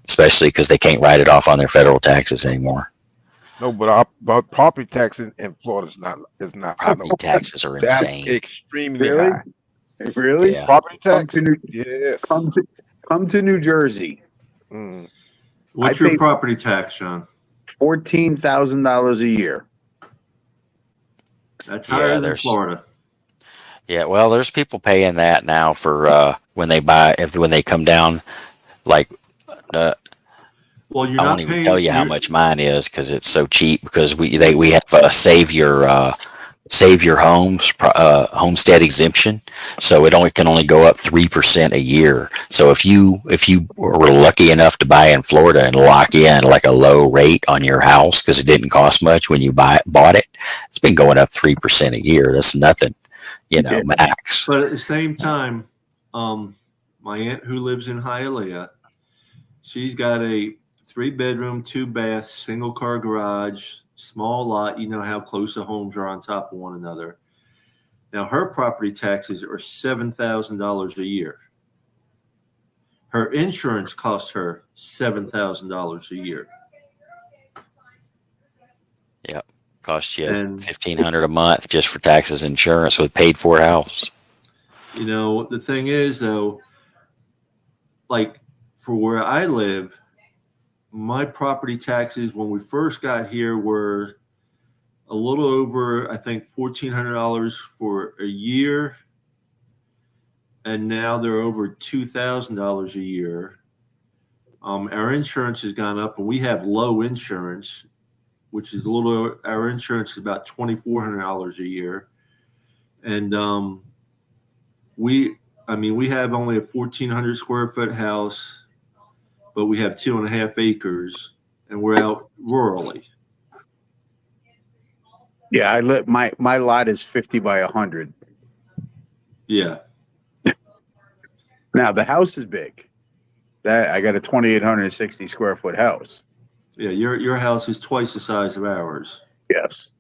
especially because they can't write it off on their federal taxes anymore. No, but property tax in Florida is not high. Property taxes are That's insane. extremely Really? high. Really? Yeah. Property Come tax? to New, Yeah. come to New Jersey. Mm. What's I your pay- property tax, John? $14,000 a year. That's Yeah, higher than there's- Florida. Yeah, well, there's people paying that now for when they come down. Like, Well, you're I not won't even paying. tell you how much mine is because it's so cheap. Because we have a Save Your Homes homestead exemption, so it can only go up 3% a year. So if you were lucky enough to buy in Florida and lock in like a low rate on your house because it didn't cost much when you bought it, it's been going up 3% a year. That's nothing, Yeah. max. But at the same time, my aunt who lives in Hialeah, she's got a 3-bedroom, 2-bath, single-car garage, small lot. You know how close the homes are on top of one another. Now, her property taxes are $7,000 a year. Her insurance costs her $7,000 a year. Yep, cost you And- $1,500 a month just for taxes and insurance with paid for house. The thing is, though, like for where I live, my property taxes when we first got here were a little over, I think, $1,400 for a year. And now they're over $2,000 a year. Our insurance has gone up, and we have low insurance, which is our insurance is about $2,400 a year. And we have only a 1,400 square foot house, but we have 2.5 acres, and we're out rurally. Yeah, my lot is 50 by 100. Yeah. Now the house is big. That I got a 2,860 square foot house. Yeah, your house is twice the size of ours. Yes.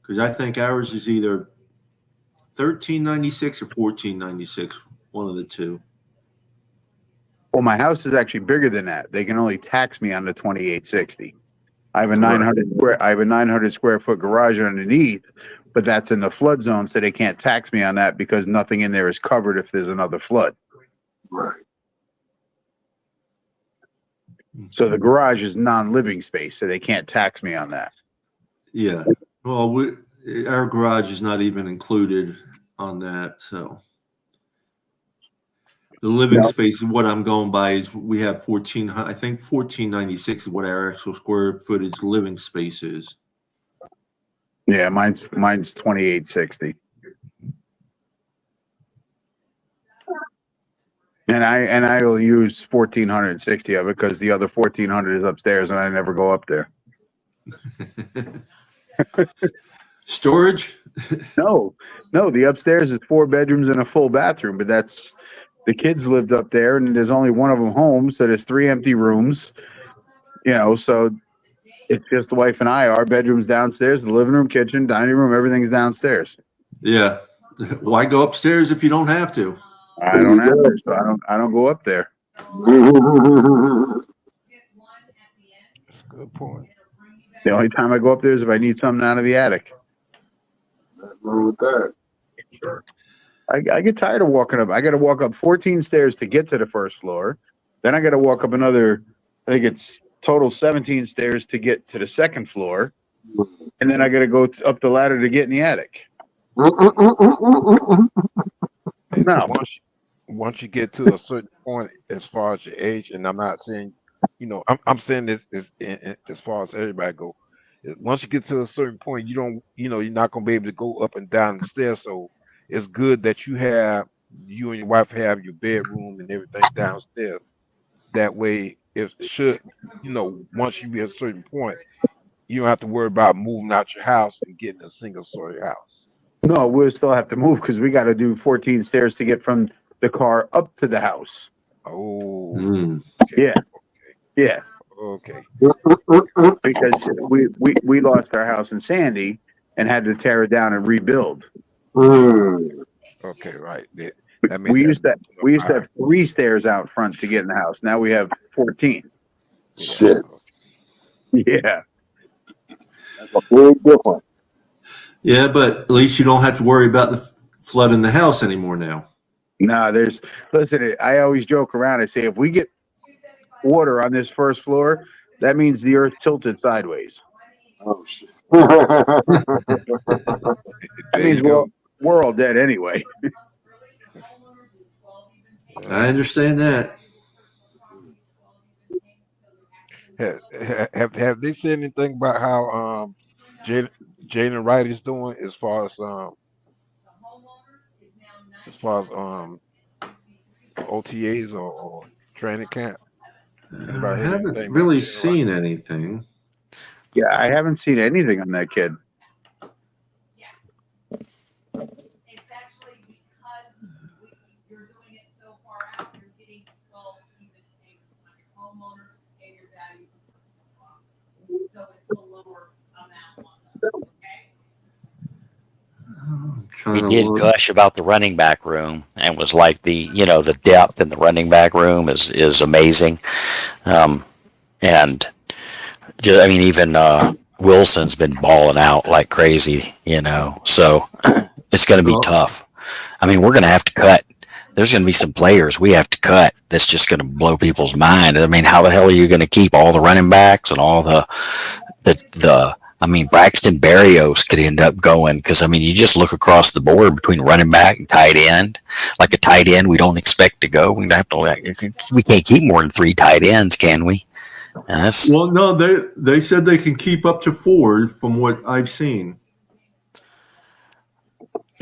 Because I think ours is either 1396 or 1496, one of the two. Well, my house is actually bigger than that. They can only tax me on the 2,860. I have a 900 square foot garage underneath, but that's in the flood zone, so they can't tax me on that because nothing in there is covered if there's another flood. Right. So the garage is non-living space, so they can't tax me on that. Yeah. Well, our garage is not even included on that, so the living space is what I'm going by is we have 1496 is what our actual square footage living space is. Yeah, mine's 2,860. And I will use 1,460 of it because the other 1,400 is upstairs and I never go up there. Storage? No, the upstairs is 4 bedrooms and a full bathroom, but that's the kids lived up there and there's only one of them home, so there's 3 empty rooms. So it's just the wife and I. Our bedroom's downstairs, the living room, kitchen, dining room, everything's downstairs. Yeah. Why go upstairs if you don't have to? I don't have to, so I don't go up there. Good point. The only time I go up there is if I need something out of the attic. Nothing wrong with that. I get tired of walking up. I got to walk up 14 stairs to get to the first floor. Then I got to walk up another, I think it's total 17 stairs to get to the second floor. And then I got to go up the ladder to get in the attic. No. Once you get to a certain point, as far as your age, and I'm not saying, I'm saying this is as far as everybody go. Once you get to a certain point, you're not gonna be able to go up and down the stairs. So it's good that you and your wife have your bedroom and everything downstairs. That way, once you get a certain point, you don't have to worry about moving out your house and getting a single story house. No, we'll still have to move because we got to do 14 stairs to get from the car up to the house. Oh, Mm. Yeah, yeah. okay. Because we lost our house in Sandy and had to tear it down and rebuild. Okay, right. That makes We used to sense. have 3 stairs out front to get in the house. Now we have 14. Shit. Yeah. That's a big difference. Yeah, but at least you don't have to worry about the flood in the house anymore now. No, listen, I always joke around. I say, if we get water on this first floor, that means the earth tilted sideways. Oh shit. That There means you go. we're all dead anyway. I understand that. Have they said anything about how Jaden Wright is doing as far as OTAs or training camp? Anybody I heard haven't anything about really Jaden Wright? seen anything. Yeah, I haven't seen anything on that kid. It's actually because you're doing it so far out, you're getting 12 even payments on your homeowners and your value for personal property. So it's a lower amount on those, okay? I'm He trying to did look. gush about the running back room and was like the depth in the running back room is amazing. And just, I mean, even Wilson's been balling out like crazy, so it's going to be Well, tough. I mean, we're going to have to cut. There's going to be some players we have to cut. That's just going to blow people's mind. I mean, how the hell are you going to keep all the running backs and all the I mean, Braxton Berrios could end up going because, I mean, you just look across the board between running back and tight end. Like a tight end, we don't expect to go. We can't keep more than 3 tight ends, can we? Well, no, they said they can keep up to 4 from what I've seen.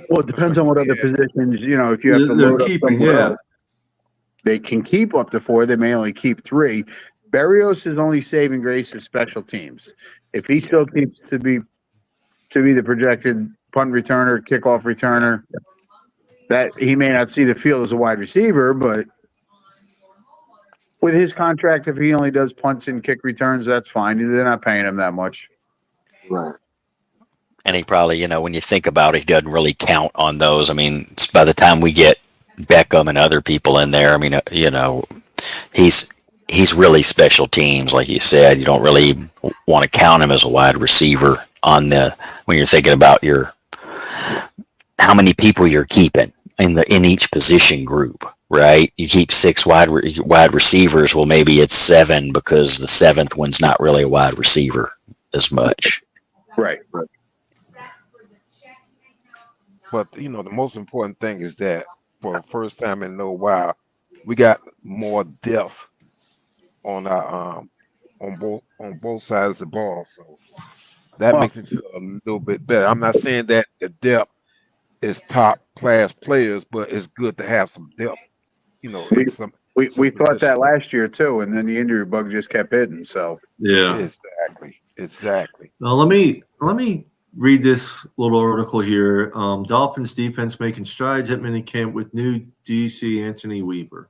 Well, it depends on what other positions, if you have to They're load up keeping, somewhere yeah. else. They can keep up to 4. They may only keep 3. Berrios is only saving grace of special teams. If he still keeps to be the projected punt returner, kickoff returner, that he may not see the field as a wide receiver, but with his contract, if he only does punts and kick returns, that's fine. They're not paying him that much. Right. And he probably, when you think about it, he doesn't really count on those. I mean, by the time we get Beckham and other people in there, I mean, he's really special teams, like you said. You don't really want to count him as a wide receiver when you're thinking about how many people you're keeping in each position group, right? You keep 6 wide receivers. Well, maybe it's 7 because the 7th one's not really a wide receiver as much. Right. But the most important thing is that for the first time in a little while, we got more depth on our on both sides of the ball. So that makes me feel a little bit better. I'm not saying that the depth is top class players, but it's good to have some depth. We thought that last year too, and then the injury bug just kept hitting. So Yeah. Exactly. Now let me read this little article here. Dolphins defense making strides at minicamp with new DC Anthony Weaver.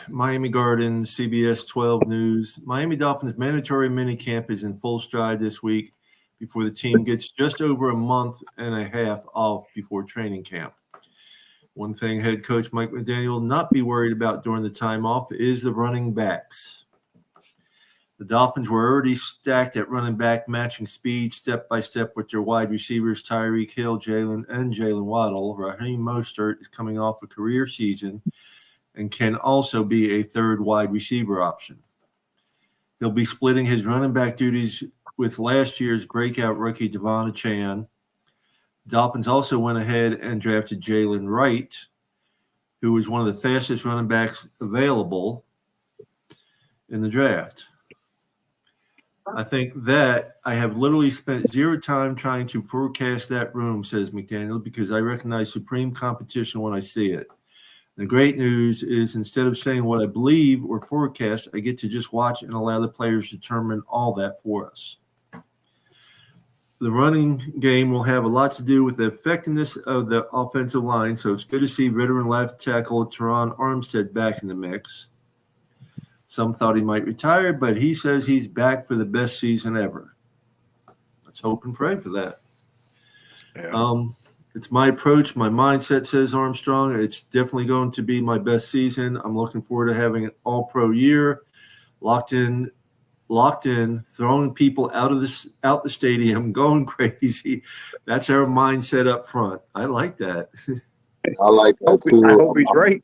Miami Gardens, CBS 12 News. Miami Dolphins mandatory minicamp is in full stride this week before the team gets just over a month and a half off before training camp. One thing head coach Mike McDaniel will not be worried about during the time off is the running backs. The Dolphins were already stacked at running back, matching speed step by step with their wide receivers Tyreek Hill, Jalen Waddle. Raheem Mostert is coming off a career season and can also be a third wide receiver option. He'll be splitting his running back duties with last year's breakout rookie Devon Achane. Dolphins also went ahead and drafted Jalen Wright, who was one of the fastest running backs available in the draft. I think that I have literally spent 0 time trying to forecast that room, says McDaniel, because I recognize supreme competition when I see it. The great news is instead of saying what I believe or forecast, I get to just watch and allow the players to determine all that for us. the running game will have a lot to do with the effectiveness of the offensive line. So it's good to see veteran left tackle Teron Armstead back in the mix. Some thought he might retire, but he says he's back for the best season ever. Let's hope and pray for that. Yeah. It's my approach, my mindset, says Armstrong. It's definitely going to be my best season. I'm looking forward to having an all-pro year, locked in, throwing people out the stadium, going crazy. That's our mindset up front. I like that. I like that too. I hope he's right.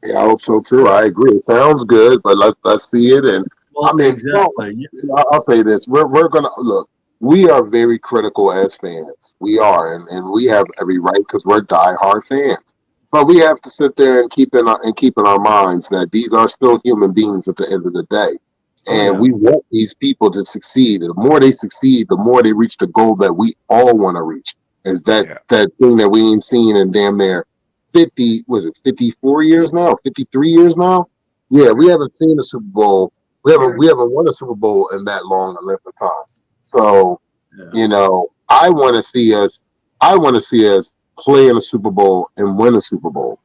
Yeah, I hope so too. I agree. It sounds good, but let's see it. And Well, I mean, exactly. I'll say this: we're gonna look. We are very critical as fans. We are, and we have every right because we're diehard fans. But we have to sit there and keep in our minds that these are still human beings at the end of the day, and we want these people to succeed. And the more they succeed, the more they reach the goal that we all want to reach. Is that thing that we ain't seen in damn near 54 years now, 53 years now? Yeah, we haven't seen a Super Bowl. We haven't won a Super Bowl in that long a length of time. So, I want to see us play in a Super Bowl and win a Super Bowl.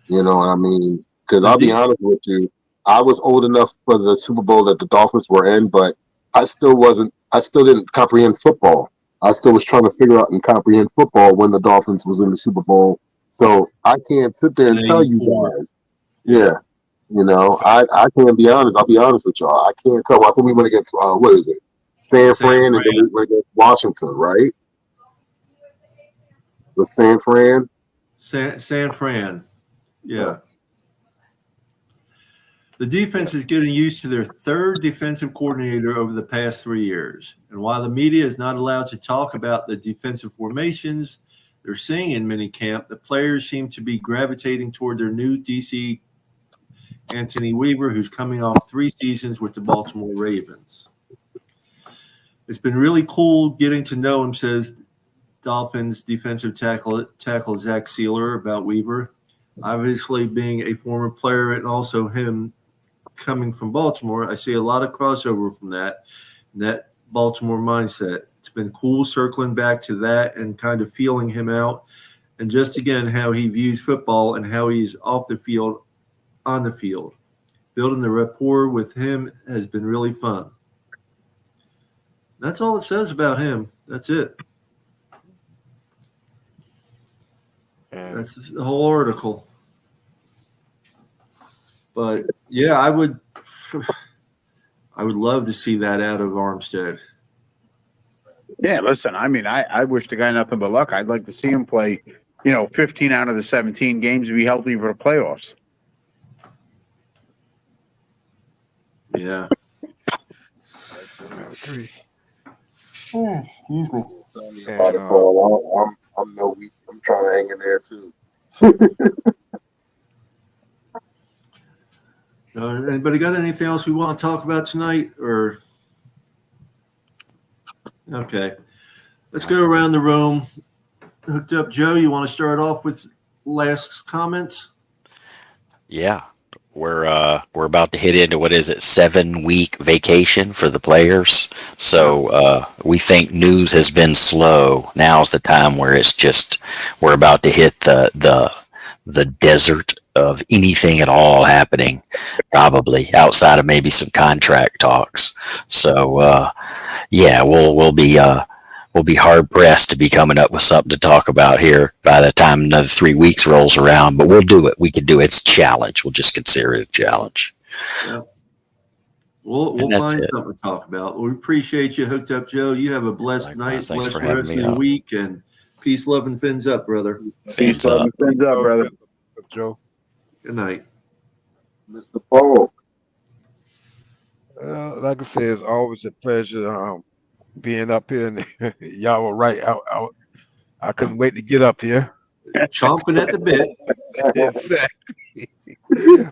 You know what I mean? Because I'll be honest with you, I was old enough for the Super Bowl that the Dolphins were in, but I still didn't comprehend football. I still was trying to figure out and comprehend football when the Dolphins was in the Super Bowl. So I can't sit there and tell you guys. Yeah. I can't be honest. I'll be honest with y'all. I can't tell. I think we went against, what is it? San Fran, and then we went against Washington, right? The San Fran? San Fran. Yeah. The defense is getting used to their third defensive coordinator over the past 3 years. And while the media is not allowed to talk about the defensive formations they're seeing in minicamp, the players seem to be gravitating toward their new DC, Anthony Weaver, who's coming off 3 seasons with the Baltimore Ravens. It's been really cool getting to know him, says Dolphins defensive tackle Zach Sealer about Weaver. Obviously, being a former player and also him coming from Baltimore, I see a lot of crossover from that Baltimore mindset. It's been cool circling back to that and kind of feeling him out, and just again how he views football and how he's off the field, on the field. Building the rapport with him has been really fun. That's all it says about him. That's it. That's the whole article. But yeah, I would love to see that out of Armstead. Yeah, listen, I mean, I wish the guy nothing but luck. I'd like to see him play, 15 out of the 17 games to be healthy for the playoffs. Yeah. I agree. Excuse me. I'm trying to hang in there too. Anybody got anything else we want to talk about tonight? Or okay, let's go around the room. Hooked up, Joe. You want to start off with last comments? Yeah. We're about to hit into, 7-week vacation for the players. So we think news has been slow. Now's the time where we're about to hit the desert of anything at all happening, probably outside of maybe some contract talks. So we'll be hard pressed to be coming up with something to talk about here by the time another 3 weeks rolls around, but we'll do it. We can do it. It's a challenge. We'll just consider it a challenge. Yeah. We'll find something to talk about. We appreciate you, Hooked Up Joe. You have a blessed night, Thanks for blessed having rest me of the on. week, and peace, love, and fins up, brother. Fins up. Fins up, brother. Joe. Good night. Mr. Paul. Like I said, it's always a pleasure being up here. And y'all were right. I couldn't wait to get up here. Chomping at the bit. Exactly.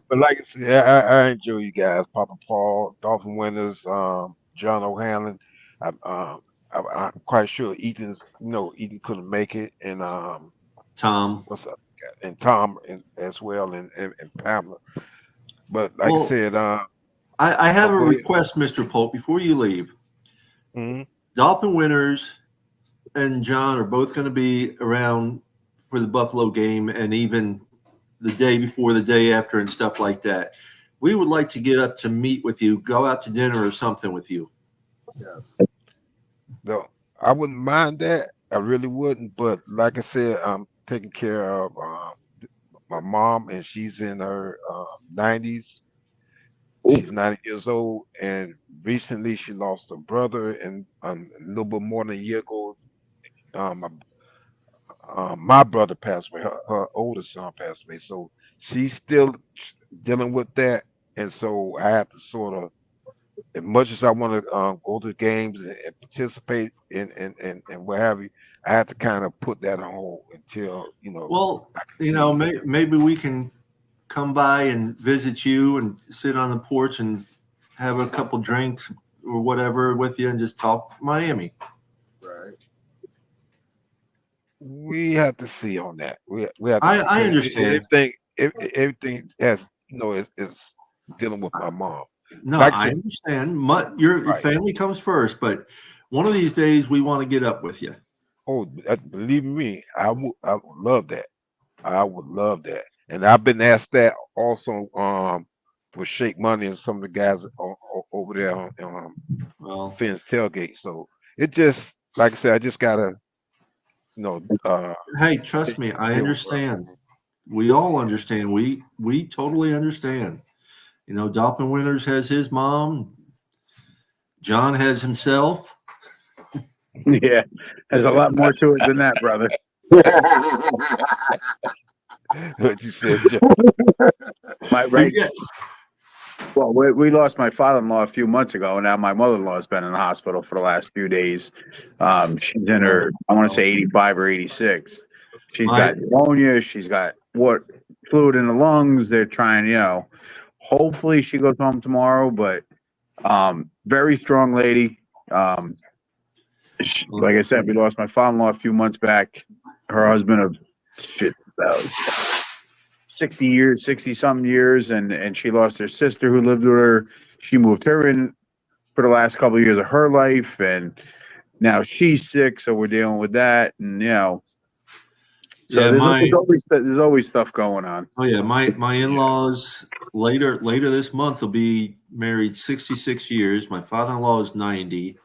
But like I said, I enjoy you guys. Papa Paul, Dolphin Winners, John O'Hanlon. I'm quite sure Ethan couldn't make it, and Tom. what's up? And Tom as well, and Pamela. But like I said, I have a request, Mr. Polk, before you leave. Mm-hmm. Dolphin Winners and John are both going to be around for the Buffalo game and even the day before, the day after, and stuff like that. We would like to get up to meet with you, go out to dinner or something with you. Yes. No, I wouldn't mind that. I really wouldn't. But like I said, I'm taking care of my mom, and she's in her 90s. She's 90 years old, and recently she lost a brother, and a little bit more than a year ago, my my brother passed away. Her oldest son passed away, so she's still dealing with that, and so I have to sort of, as much as I want to go to games and participate in what have you, I have to kind of put that on hold until Well, I can see. maybe we can come by and visit you and sit on the porch and have a couple drinks or whatever with you and just talk Miami. Right. We have to see on that. We have to see I 'cause understand. everything has is dealing with my mom. No, Like I I said, understand. Your right. family comes first, but one of these days we want to get up with you. Oh, believe me, I would love that. I would love that. And I've been asked that also with Shake Money and some of the guys over there on Well, Finn's tailgate. So it just, like I said, I just gotta you know uh hey, trust me, I deal with her. understand. We all understand. We totally understand. Dolphin Winters has his mom. John has himself. Yeah, there's a lot more to it than that, brother. What you said, Joe. My We right. get Well, we lost my father-in-law a few months ago, and now my mother-in-law's been in the hospital for the last few days. She's in her, I want to say 85 or 86. She's my got pneumonia. She's got fluid in the lungs. They're trying, hopefully she goes home tomorrow, but very strong lady. Like I said, we lost my father-in-law a few months back. Her husband of about 60 years, 60 something years, and she lost her sister who lived with her. She moved her in for the last couple of years of her life, and now she's sick, so we're dealing with that. And so yeah, there's always stuff going on. my in-laws later this month will be married 66 years. My father-in-law is 90.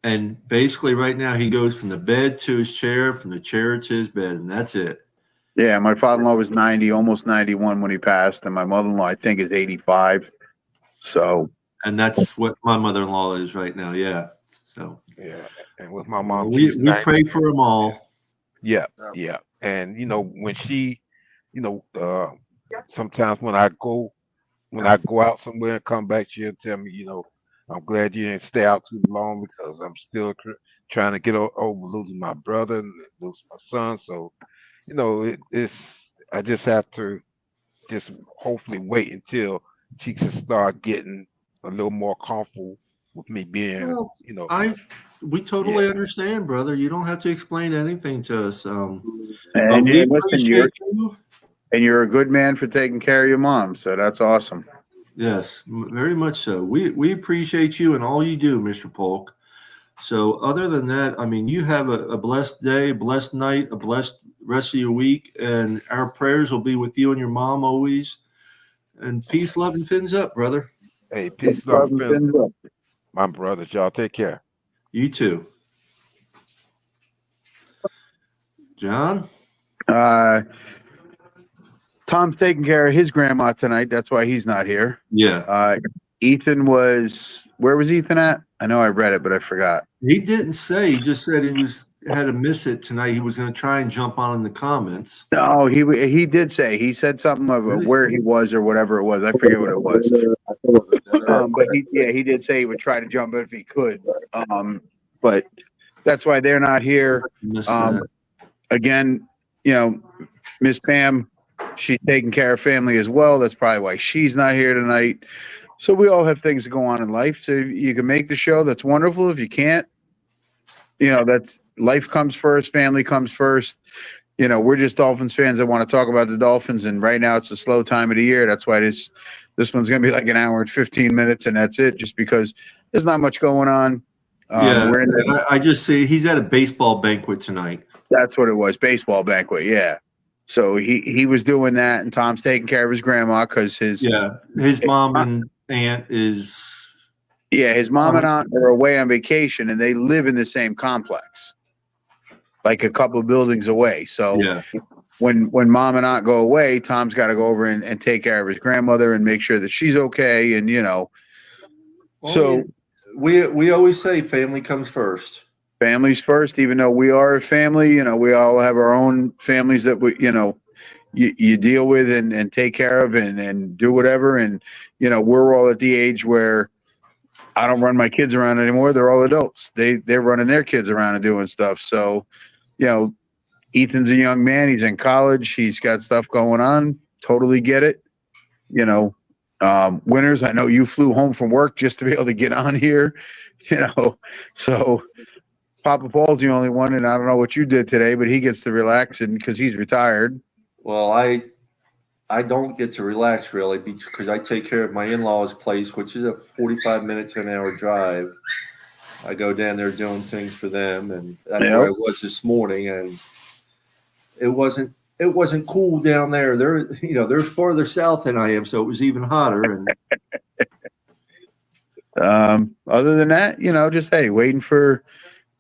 And basically right now he goes from the bed to his chair, from the chair to his bed, and that's it. Yeah, my father-in-law was 90, almost 91 when he passed, and my mother-in-law I think is 85. So And that's what my mother-in-law is right now. Yeah. So Yeah, and with my mom, we she's we 90. pray for them all. Yeah, Yeah. yeah. And when she, you know, uh, sometimes when I go out somewhere and come back, she'll tell me, I'm glad you didn't stay out too long because I'm still trying to get over losing my brother and losing my son. So, it's I just have to just hopefully wait until she can start getting a little more comfortable with me being, Well, you know, we yeah. totally understand, brother. You don't have to explain anything to us. But and we listen, appreciate you. you're a good man for taking care of your mom, so that's awesome. Yes, very much so. We appreciate you and all you do, Mr. Polk. So other than that, I mean, you have a blessed day, a blessed night, a blessed rest of your week, and our prayers will be with you and your mom always. And peace, love, and fins up, brother. Hey, peace, Peace, love, love, and and friends, fins up. my brothers. Y'all take care. You too. John? Tom's taking care of his grandma tonight. That's why he's not here. Yeah. Ethan where was Ethan at? I know I read it, but I forgot. He didn't say, he just said he had to miss it tonight. He was going to try and jump on in the comments. No, he did say, he said something of Really? where he was or whatever it was. I forget what it was. I think it was a dinner. But he did say he would try to jump in if he could. But that's why they're not here. Missed Um, that. Again, Miss Pam, she's taking care of family as well. That's probably why she's not here tonight. So we all have things to go on in life. So if you can make the show, that's wonderful. If you can't, that's life comes first, family comes first. We're just Dolphins fans that want to talk about the Dolphins, and right now it's a slow time of the year. That's why this one's going to be like an hour and 15 minutes, and that's it, just because there's not much going on. Yeah, We're in the, and I just see he's at a baseball banquet tonight. that's what it was, baseball banquet. Yeah. So he was doing that, and Tom's taking care of his grandma because his Mom and aunt is. Yeah, his mom and aunt are away on vacation, and they live in the same complex, like a couple of buildings away. So Yeah. when mom and aunt go away, Tom's got to go over and take care of his grandmother and make sure that she's okay. And so we always say family comes first. Families first. Even though we are a family, we all have our own families that you deal with and take care of and do whatever. And we're all at the age where I don't run my kids around anymore. They're all adults. They're running their kids around and doing stuff. So, Ethan's a young man. He's in college. He's got stuff going on. Totally get it. Winters, I know you flew home from work just to be able to get on here, so Papa Paul's the only one. And I don't know what you did today, but he gets to relax and because he's retired. Well, I don't get to relax really because I take care of my in-laws' place, which is a 45 minutes to an hour drive. I go down there doing things for them, and that's where I was this morning. And it wasn't cool down there. They're farther south than I am, so it was even hotter. And other than that, just waiting for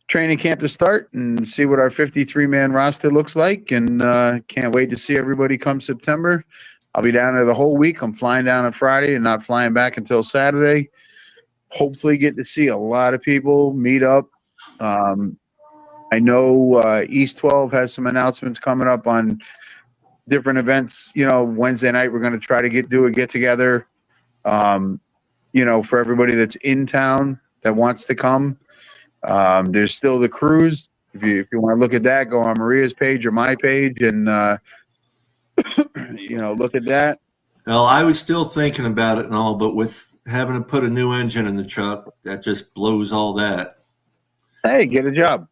training camp to start and see what our 53-man roster looks like, and can't wait to see everybody come September. I'll be down there the whole week. I'm flying down on Friday and not flying back until Saturday. Hopefully get to see a lot of people, meet up. I know East 12 has some announcements coming up on different events. Wednesday night we're going to try to do a get-together, for everybody that's in town that wants to come. There's still the cruise. If you want to look at that, go on Maria's page or my page and look at that. well, I was still thinking about it and all, but with having to put a new engine in the truck, that just blows all that. Hey, get a job.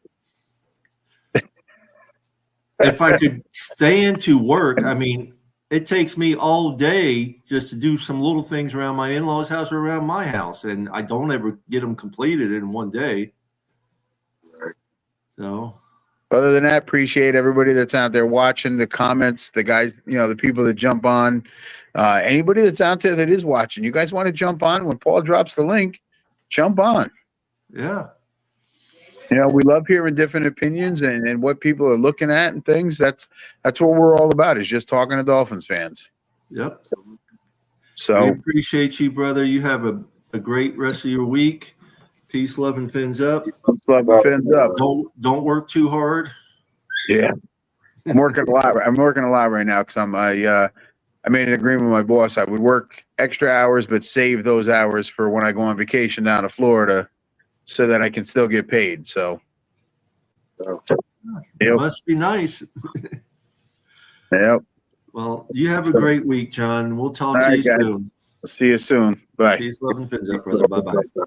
If I could stay into work, I mean, it takes me all day just to do some little things around my in-laws' house or around my house, and I don't ever get them completed in one day. So, other than that, appreciate everybody that's out there watching, the comments, the guys, the people that jump on, anybody that's out there that is watching. You guys want to jump on when Paul drops the link? Jump on. yeah. We love hearing different opinions and what people are looking at and things. That's what we're all about, is just talking to Dolphins fans. Yep. So we appreciate you, brother. You have a great rest of your week. Peace, love, and fins up. love and fins up. Don't work too hard. Yeah. I'm working a lot right now because I made an agreement with my boss. I would work extra hours, but save those hours for when I go on vacation down to Florida, so that I can still get paid. So, It must be nice. Yep. Well, you have a great week, John. We'll talk to you soon. I'll see you soon. Bye. Peace, love, and fins up, brother. Bye-bye.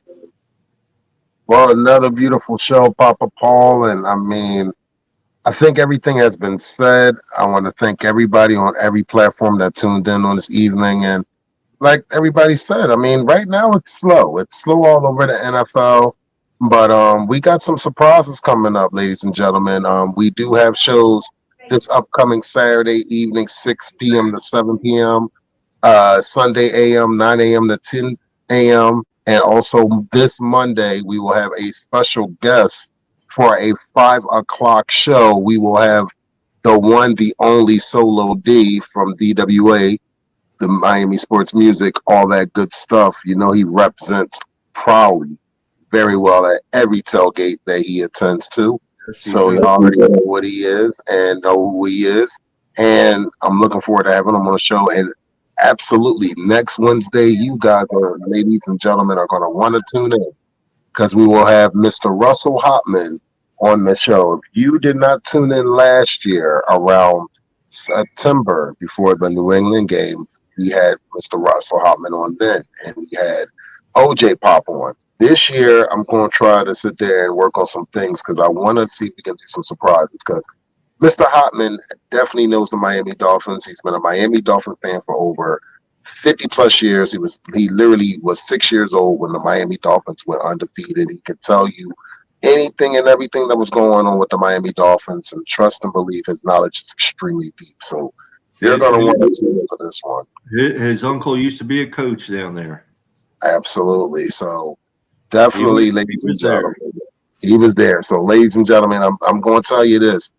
Well, another beautiful show, Papa Paul. And I think everything has been said. I want to thank everybody on every platform that tuned in on this evening. And like everybody said, right now it's slow. It's slow all over the NFL. But we got some surprises coming up, ladies and gentlemen. We do have shows this upcoming Saturday evening, 6 p.m. to 7 p.m., Sunday a.m., 9 a.m. to 10 a.m., and also this Monday, we will have a special guest for a 5 o'clock show. We will have the one, the only Solo D from DWA, the Miami Sports Music, all that good stuff. He represents proudly very well at every tailgate that he attends to. So you already know what he is and know who he is. And I'm looking forward to having him on the show. And absolutely, next Wednesday, you guys ladies and gentlemen, are going to want to tune in because we will have Mr. Russell Hopman on the show. If you did not tune in last year around September before the New England game, we had Mr. Russell Hopman on then, and we had OJ Pop on. This year, I'm going to try to sit there and work on some things because I want to see if we can do some surprises because Mr. Hopman definitely knows the Miami Dolphins. He's been a Miami Dolphin fan for over 50 plus years. He literally was 6 years old when the Miami Dolphins went undefeated. He could tell you anything and everything that was going on with the Miami Dolphins, and trust and believe his knowledge is extremely deep. So you're going to want to tune in for this one. His uncle used to be a coach down there. Absolutely. So definitely, ladies and there. gentlemen, he was there. So ladies and gentlemen, I'm going to tell you this.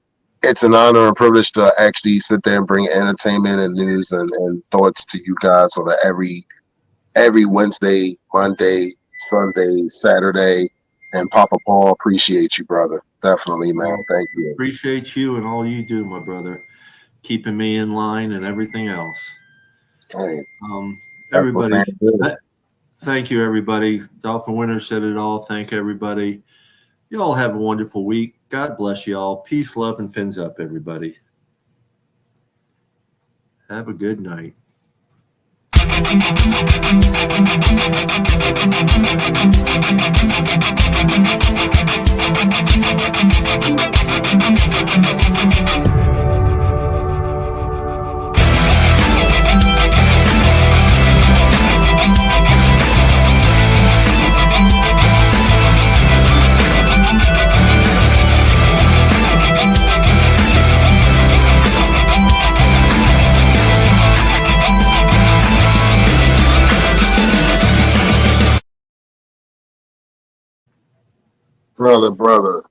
It's an honor and privilege to actually sit there and bring entertainment and news and thoughts to you guys on every Wednesday, Monday, Sunday, Saturday. And Papa Paul, appreciate you, brother. Definitely, man. Thank you. Appreciate you and all you do, my brother. Keeping me in line and everything else. Hey, Everybody, thank you, everybody. Dolphin Winter said it all. Thank everybody. You all have a wonderful week. God bless you all. Peace, love, and fins up, everybody. Have a good night. brother.